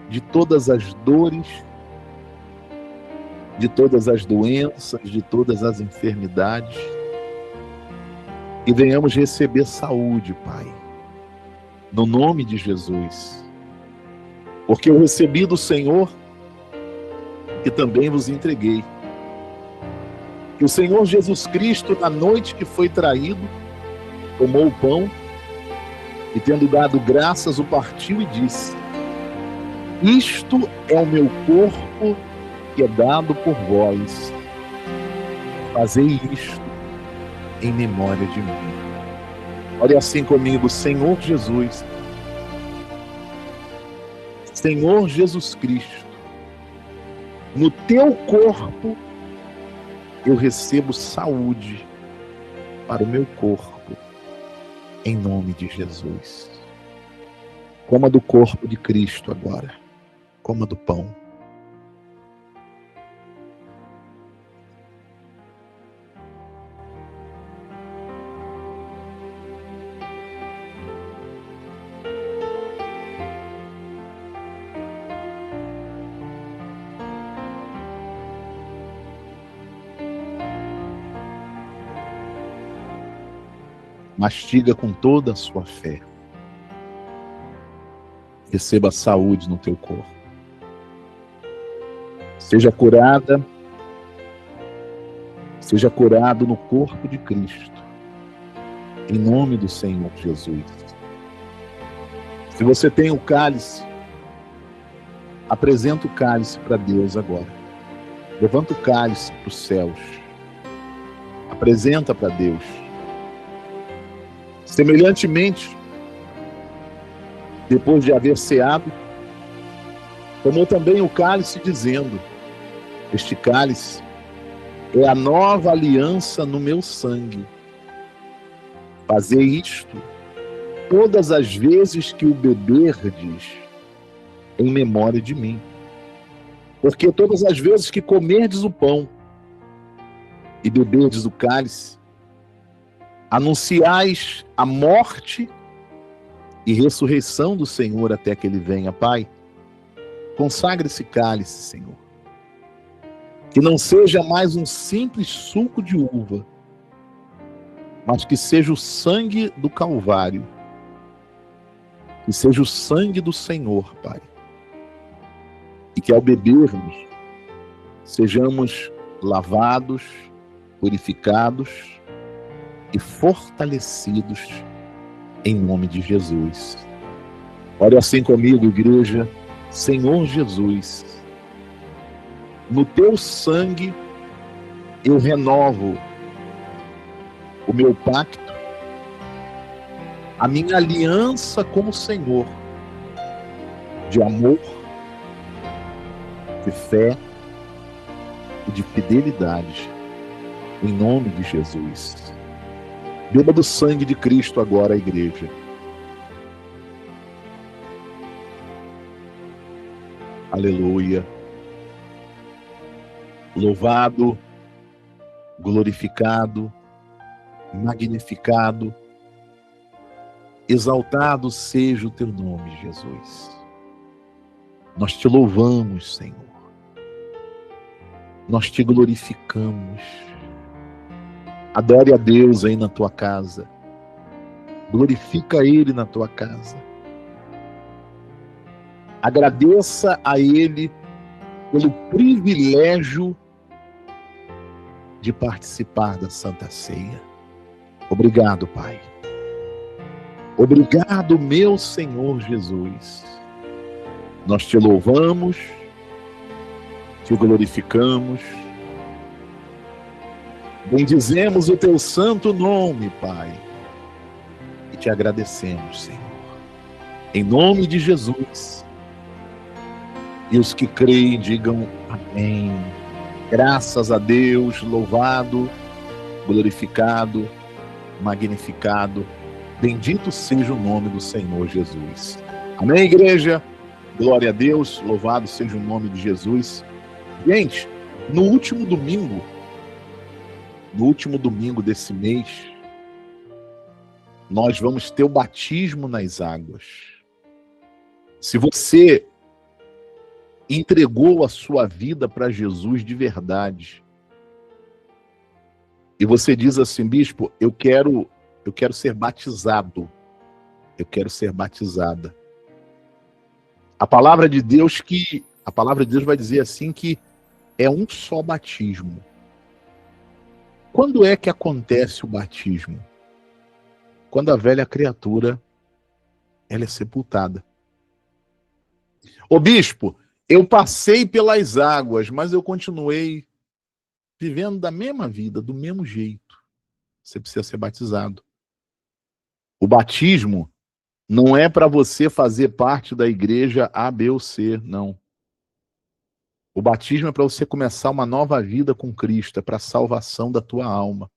de todas as dores, de todas as doenças, de todas as enfermidades, e venhamos receber saúde, Pai, no nome de Jesus. Porque eu recebi do Senhor que também vos entreguei. Que o Senhor Jesus Cristo, na noite que foi traído, tomou o pão e, tendo dado graças, o partiu e disse: isto é o meu corpo que é dado por vós. Fazei isto em memória de mim. Ore assim comigo: Senhor Jesus, Senhor Jesus Cristo, no teu corpo eu recebo saúde para o meu corpo, em nome de Jesus. Coma do corpo de Cristo agora. Coma do pão. Mastiga com toda a sua fé. Receba saúde no teu corpo. Seja curada, seja curado no corpo de Cristo, em nome do Senhor Jesus. Se você tem o cálice, apresenta o cálice para Deus agora. Levanta o cálice para os céus. Apresenta para Deus. Semelhantemente, depois de haver ceado, tomou também o cálice, dizendo: este cálice é a nova aliança no meu sangue. Fazei isto todas as vezes que o beberdes, em memória de mim. Porque todas as vezes que comerdes o pão e beberdes o cálice, anunciais a morte e ressurreição do Senhor até que ele venha. Pai, consagre esse cálice, Senhor. Que não seja mais um simples suco de uva, mas que seja o sangue do Calvário. Que seja o sangue do Senhor, Pai. E que ao bebermos, sejamos lavados, purificados e fortalecidos em nome de Jesus. Ore assim comigo, igreja, Senhor Jesus, no teu sangue eu renovo o meu pacto, a minha aliança com o Senhor, de amor, de fé e de fidelidade, em nome de Jesus. Beba do sangue de Cristo agora, a igreja. Aleluia. Louvado, glorificado, magnificado, exaltado seja o teu nome, Jesus. Nós te louvamos, Senhor. Nós te glorificamos. Adore a Deus aí na tua casa. Glorifica Ele na tua casa. Agradeça a Ele pelo privilégio de participar da Santa Ceia. Obrigado, Pai. Obrigado, meu Senhor Jesus. Nós te louvamos, te glorificamos, bendizemos o teu santo nome, Pai, e te agradecemos, Senhor. Em nome de Jesus. E os que creem digam amém. Graças a Deus, louvado, glorificado, magnificado, bendito seja o nome do Senhor Jesus. Amém, igreja? Glória a Deus, louvado seja o nome de Jesus. Gente, no último domingo desse mês, nós vamos ter o batismo nas águas. Se você entregou a sua vida para Jesus de verdade, e você diz assim, bispo, eu quero ser batizado, eu quero ser batizada. A palavra de Deus vai dizer assim que é um só batismo. Quando é que acontece o batismo? Quando a velha criatura ela é sepultada. Ô bispo, eu passei pelas águas, mas eu continuei vivendo da mesma vida, do mesmo jeito. Você precisa ser batizado. O batismo não é para você fazer parte da igreja A, B ou C, não. O batismo é para você começar uma nova vida com Cristo, é para a salvação da tua alma.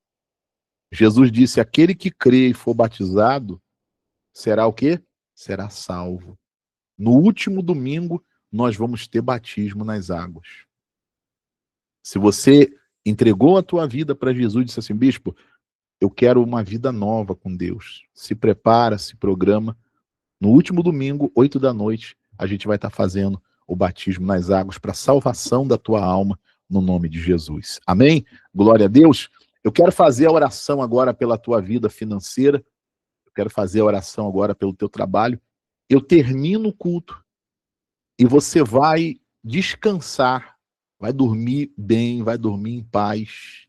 Jesus disse, aquele que crê e for batizado, será o quê? Será salvo. No último domingo, nós vamos ter batismo nas águas. Se você entregou a tua vida para Jesus e disse assim, bispo, eu quero uma vida nova com Deus. Se prepara, se programa. No último domingo, 8 da noite, a gente vai estar fazendo o batismo nas águas para a salvação da tua alma, no nome de Jesus. Amém? Glória a Deus. Eu quero fazer a oração agora pela tua vida financeira. Eu quero fazer a oração agora pelo teu trabalho. Eu termino o culto e você vai descansar, vai dormir bem, vai dormir em paz,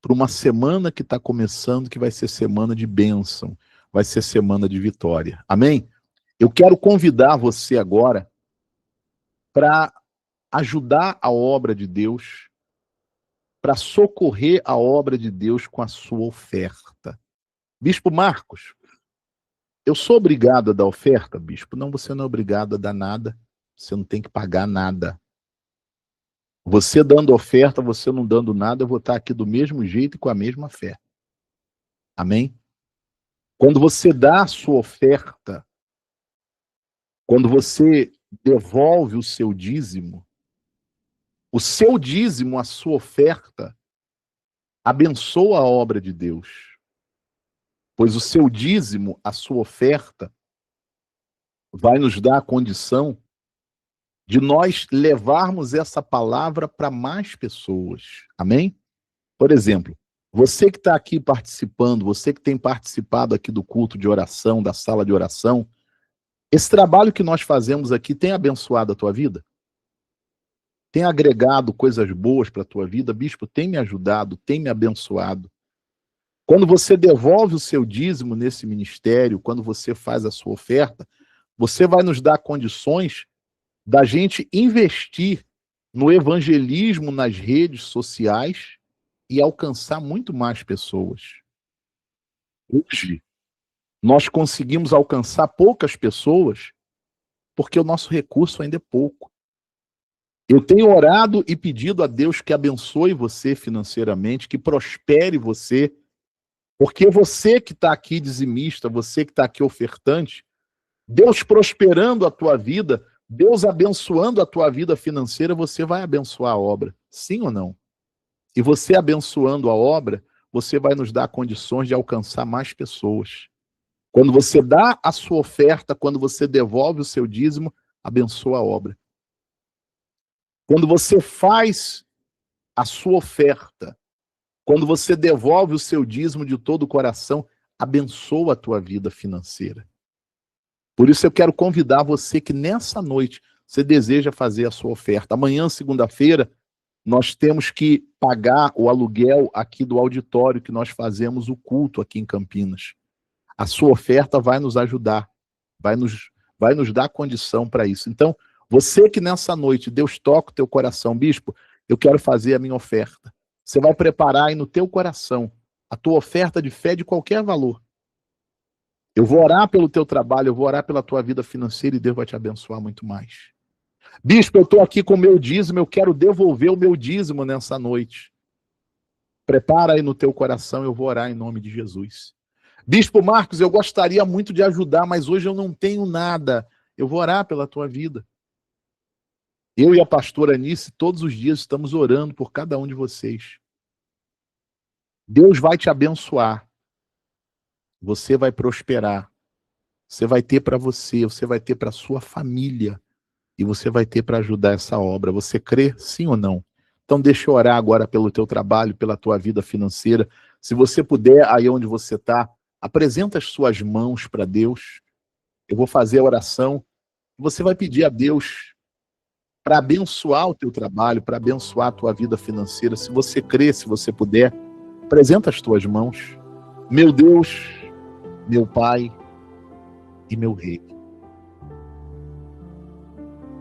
para uma semana que está começando, que vai ser semana de bênção, vai ser semana de vitória. Amém? Eu quero convidar você agora para ajudar a obra de Deus, para socorrer a obra de Deus com a sua oferta. Bispo Marcos, eu sou obrigado a dar oferta, bispo? Não, você não é obrigado a dar nada, você não tem que pagar nada. Você dando oferta, você não dando nada, eu vou estar aqui do mesmo jeito e com a mesma fé. Amém? Quando você dá a sua oferta, quando você devolve o seu dízimo, a sua oferta, abençoa a obra de Deus. Pois o seu dízimo, a sua oferta, vai nos dar a condição de nós levarmos essa palavra para mais pessoas. Amém? Por exemplo, você que está aqui participando, você que tem participado aqui do culto de oração, da sala de oração, esse trabalho que nós fazemos aqui tem abençoado a tua vida? Tem agregado coisas boas para a tua vida? Bispo, tem me ajudado, tem me abençoado. Quando você devolve o seu dízimo nesse ministério, quando você faz a sua oferta, você vai nos dar condições da gente investir no evangelismo nas redes sociais e alcançar muito mais pessoas. Hoje, nós conseguimos alcançar poucas pessoas porque o nosso recurso ainda é pouco. Eu tenho orado e pedido a Deus que abençoe você financeiramente, que prospere você, porque você que está aqui dizimista, você que está aqui ofertante, Deus prosperando a tua vida, Deus abençoando a tua vida financeira, você vai abençoar a obra, sim ou não? E você abençoando a obra, você vai nos dar condições de alcançar mais pessoas. Quando você dá a sua oferta, quando você devolve o seu dízimo, abençoa a obra. Quando você faz a sua oferta, quando você devolve o seu dízimo de todo o coração, abençoa a tua vida financeira. Por isso eu quero convidar você que nessa noite você deseja fazer a sua oferta. Amanhã, segunda-feira, nós temos que pagar o aluguel aqui do auditório que nós fazemos o culto aqui em Campinas. A sua oferta vai nos ajudar, vai nos dar condição para isso. Então, você que nessa noite, Deus toca o teu coração, bispo, eu quero fazer a minha oferta. Você vai preparar aí no teu coração a tua oferta de fé de qualquer valor. Eu vou orar pelo teu trabalho, eu vou orar pela tua vida financeira e Deus vai te abençoar muito mais. Bispo, eu estou aqui com o meu dízimo, eu quero devolver o meu dízimo nessa noite. Prepara aí no teu coração, eu vou orar em nome de Jesus. Bispo Marcos, eu gostaria muito de ajudar, mas hoje eu não tenho nada. Eu vou orar pela tua vida. Eu e a pastora Anice, todos os dias estamos orando por cada um de vocês. Deus vai te abençoar. Você vai prosperar. Você vai ter para você vai ter para sua família. E você vai ter para ajudar essa obra. Você crê, sim ou não? Então deixa eu orar agora pelo teu trabalho, pela tua vida financeira. Se você puder, aí onde você está, apresenta as suas mãos para Deus. Eu vou fazer a oração. Você vai pedir a Deus para abençoar o teu trabalho, para abençoar a tua vida financeira. Se você crê, se você puder, apresenta as tuas mãos. Meu Deus, meu Pai e meu Rei.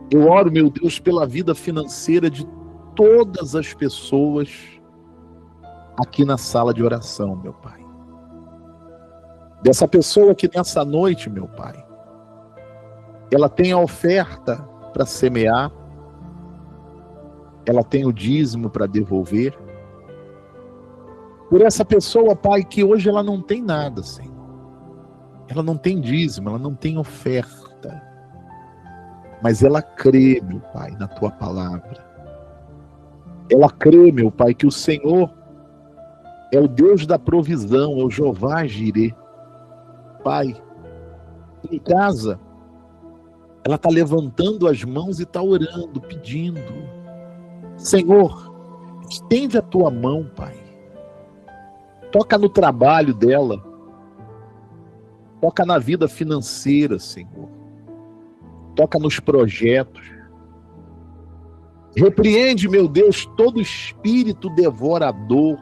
Eu oro, meu Deus, pela vida financeira de todas as pessoas aqui na sala de oração, meu Pai. Dessa pessoa que nessa noite, meu Pai, ela tem a oferta para semear, ela tem o dízimo para devolver. Por essa pessoa, Pai, que hoje ela não tem nada, Senhor. Ela não tem dízimo, ela não tem oferta. Mas ela crê, meu Pai, na Tua palavra. Ela crê, meu Pai, que o Senhor é o Deus da provisão, é o Jeová Jirê. Pai, em casa, ela está levantando as mãos e está orando, pedindo. Senhor, estende a Tua mão, Pai. Toca no trabalho dela. Toca na vida financeira, Senhor. Toca nos projetos. Repreende, meu Deus, todo espírito devorador,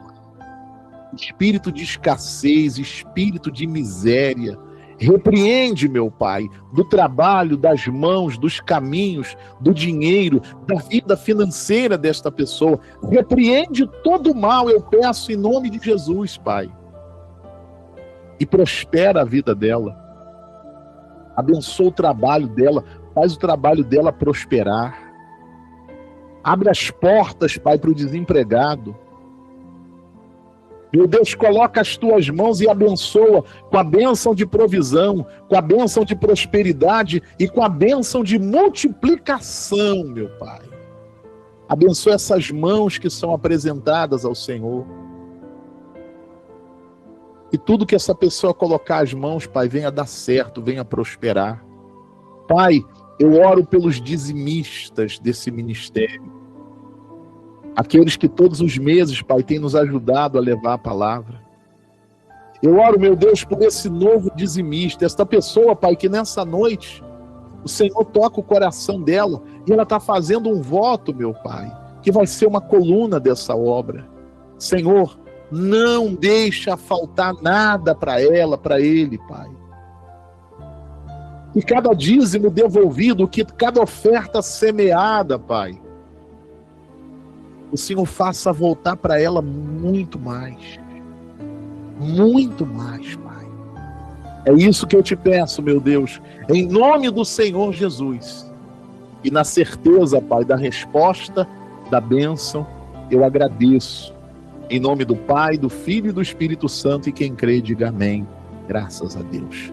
espírito de escassez, espírito de miséria. Repreende, meu Pai, do trabalho, das mãos, dos caminhos, do dinheiro, da vida financeira desta pessoa. Repreende todo o mal, eu peço em nome de Jesus, Pai. E prospera a vida dela. Abençoa o trabalho dela. Faz o trabalho dela prosperar. Abre as portas, Pai, para o desempregado. Meu Deus, coloca as Tuas mãos e abençoa com a bênção de provisão, com a bênção de prosperidade e com a bênção de multiplicação, meu Pai. Abençoa essas mãos que são apresentadas ao Senhor. E tudo que essa pessoa colocar as mãos, Pai, venha dar certo, venha prosperar. Pai, eu oro pelos dizimistas desse ministério. Aqueles que todos os meses, Pai, têm nos ajudado a levar a palavra. Eu oro, meu Deus, por esse novo dizimista, esta pessoa, Pai, que nessa noite o Senhor toca o coração dela e ela está fazendo um voto, meu Pai, que vai ser uma coluna dessa obra. Senhor, não deixa faltar nada para ela, para ele, Pai. Que cada dízimo devolvido, que cada oferta semeada, Pai, o Senhor faça voltar para ela muito mais, Pai. É isso que eu te peço, meu Deus, em nome do Senhor Jesus. E na certeza, Pai, da resposta, da bênção, eu agradeço. Em nome do Pai, do Filho e do Espírito Santo, e quem crê, diga amém. Graças a Deus.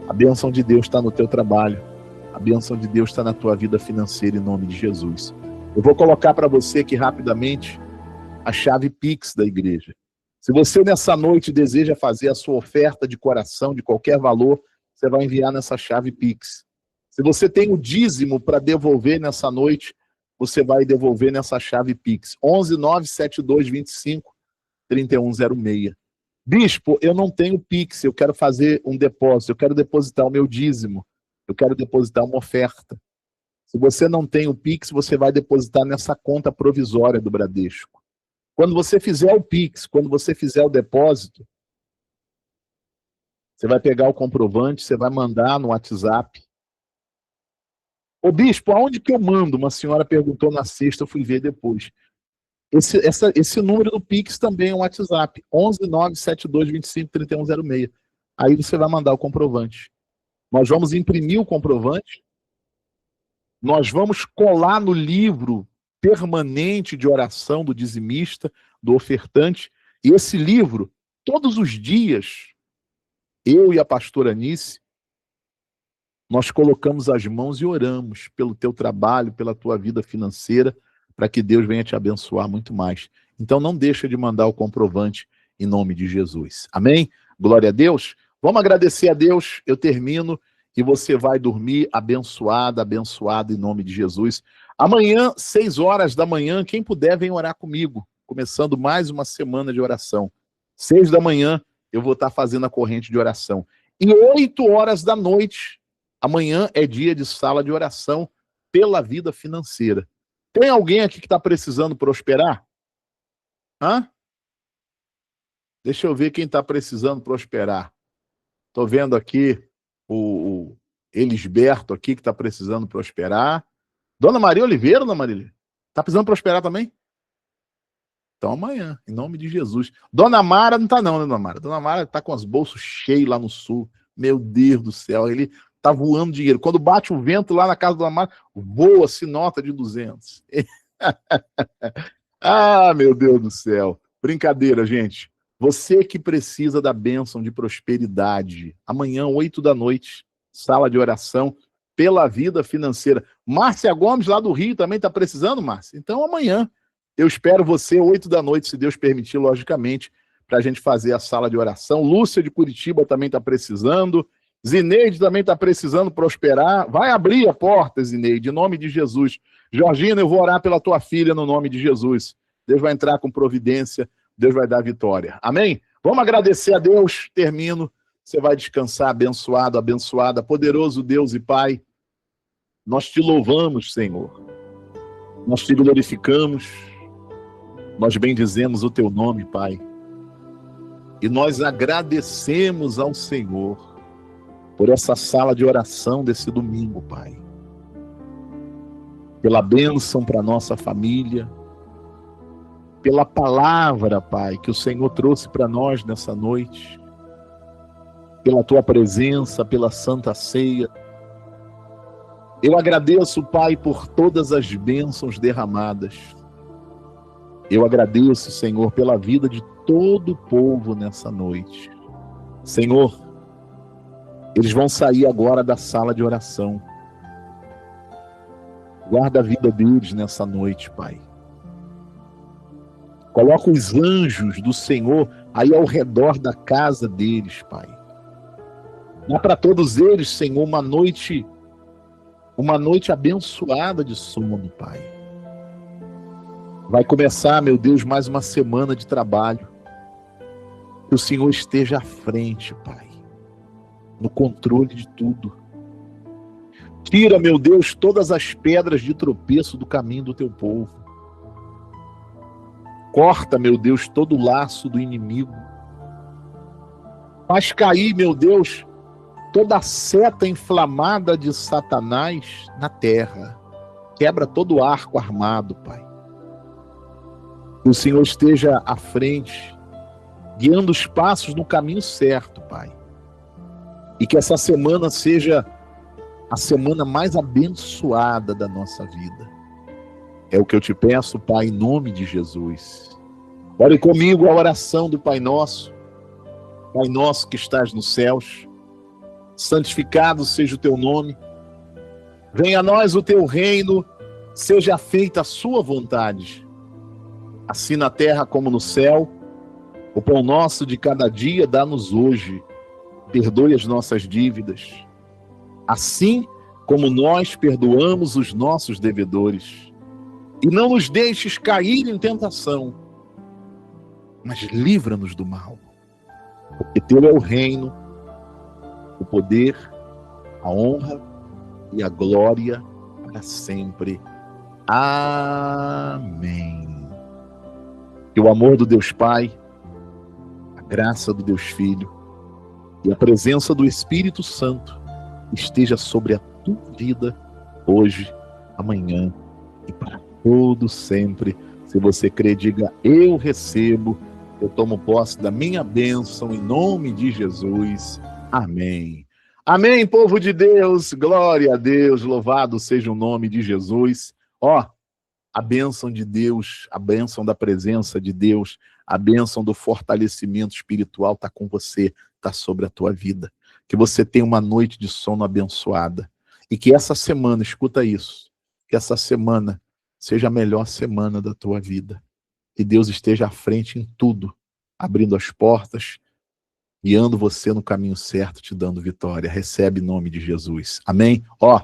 A bênção de Deus está no teu trabalho. A bênção de Deus está na tua vida financeira, em nome de Jesus. Eu vou colocar para você aqui rapidamente a chave Pix da igreja. Se você nessa noite deseja fazer a sua oferta de coração, de qualquer valor, você vai enviar nessa chave Pix. Se você tem o dízimo para devolver nessa noite, você vai devolver nessa chave Pix. 11 972 25 3106. Bispo, eu não tenho Pix, eu quero fazer um depósito, eu quero depositar o meu dízimo, eu quero depositar uma oferta. Se você não tem o Pix, você vai depositar nessa conta provisória do Bradesco. Quando você fizer o Pix, quando você fizer o depósito, você vai pegar o comprovante, você vai mandar no WhatsApp. Ô bispo, aonde que eu mando? Uma senhora perguntou na sexta, eu fui ver depois. Esse número do Pix também é um WhatsApp, 11 972 25 3106. Aí você vai mandar o comprovante. Nós vamos imprimir o comprovante, nós vamos colar no livro permanente de oração do dizimista, do ofertante, e esse livro, todos os dias, eu e a pastora Anice, nós colocamos as mãos e oramos pelo teu trabalho, pela tua vida financeira, para que Deus venha te abençoar muito mais. Então não deixa de mandar o comprovante em nome de Jesus. Amém? Glória a Deus. Vamos agradecer a Deus. Eu termino e você vai dormir abençoado em nome de Jesus. Amanhã, 6 horas da manhã, quem puder vem orar comigo, começando mais uma semana de oração. 6 da manhã eu vou estar fazendo a corrente de oração. E 8 horas da noite, amanhã é dia de sala de oração pela vida financeira. Tem alguém aqui que está precisando prosperar? Hã? Deixa eu ver quem está precisando prosperar. Estou vendo aqui o Elisberto aqui que está precisando prosperar. Dona Maria Oliveira, Dona Marília? Está precisando prosperar também? Então amanhã, em nome de Jesus. Dona Mara não está não, né, Dona Mara? Dona Mara está com os bolsos cheios lá no sul. Meu Deus do céu, ele tá voando dinheiro. Quando bate o vento lá na casa do Amaro, voa-se nota de 200. Ah, meu Deus do céu. Brincadeira, gente. Você que precisa da bênção de prosperidade. Amanhã, 8 da noite, sala de oração pela vida financeira. Márcia Gomes, lá do Rio, também está precisando, Márcia? Então, amanhã, eu espero você, 8 da noite, se Deus permitir, logicamente, para a gente fazer a sala de oração. Lúcia de Curitiba também está precisando. Zineide também está precisando prosperar. Vai abrir a porta, Zineide, em nome de Jesus. Georgina, eu vou orar pela tua filha no nome de Jesus. Deus vai entrar com providência, Deus vai dar vitória. Amém? Vamos agradecer a Deus. Termino. Você vai descansar abençoado, abençoada. Poderoso Deus e Pai, nós te louvamos, Senhor. Nós te glorificamos. Nós bendizemos o teu nome, Pai. E nós agradecemos ao Senhor por essa sala de oração desse domingo, Pai. Pela bênção para nossa família, pela palavra, Pai, que o Senhor trouxe para nós nessa noite, pela tua presença, pela Santa Ceia. Eu agradeço, Pai, por todas as bênçãos derramadas. Eu agradeço, Senhor, pela vida de todo o povo nessa noite. Senhor, eles vão sair agora da sala de oração. Guarda a vida deles nessa noite, Pai. Coloca os anjos do Senhor aí ao redor da casa deles, Pai. Dá para todos eles, Senhor, uma noite abençoada de sono, Pai. Vai começar, meu Deus, mais uma semana de trabalho. Que o Senhor esteja à frente, Pai, no controle de tudo. Tira, meu Deus, todas as pedras de tropeço do caminho do teu povo. Corta, meu Deus, todo o laço do inimigo. Faz cair, meu Deus, toda seta inflamada de Satanás na terra. Quebra todo o arco armado, Pai. Que o Senhor esteja à frente, guiando os passos no caminho certo, Pai. E que essa semana seja a semana mais abençoada da nossa vida. É o que eu te peço, Pai, em nome de Jesus. Ore comigo a oração do Pai Nosso. Pai nosso que estás nos céus, santificado seja o teu nome. Venha a nós o teu reino, seja feita a sua vontade, assim na terra como no céu. O pão nosso de cada dia dá-nos hoje. Perdoe as nossas dívidas, assim como nós perdoamos os nossos devedores. E não nos deixes cair em tentação, mas livra-nos do mal. Porque teu é o reino, o poder, a honra e a glória para sempre. Amém. Que o amor do Deus Pai, a graça do Deus Filho e a presença do Espírito Santo esteja sobre a tua vida hoje, amanhã e para todo sempre. Se você crê, diga: eu recebo, eu tomo posse da minha bênção em nome de Jesus. Amém. Amém, povo de Deus, glória a Deus, louvado seja o nome de Jesus. Ó, a bênção de Deus, a bênção da presença de Deus, a bênção do fortalecimento espiritual está com você, está sobre a tua vida. Que você tenha uma noite de sono abençoada. E que essa semana, escuta isso, que essa semana seja a melhor semana da tua vida. Que Deus esteja à frente em tudo, abrindo as portas, guiando você no caminho certo, te dando vitória. Recebe em nome de Jesus. Amém? Ó,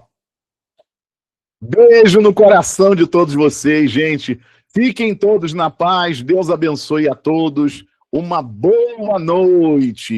beijo no coração de todos vocês, gente. Fiquem todos na paz. Deus abençoe a todos. Uma boa noite.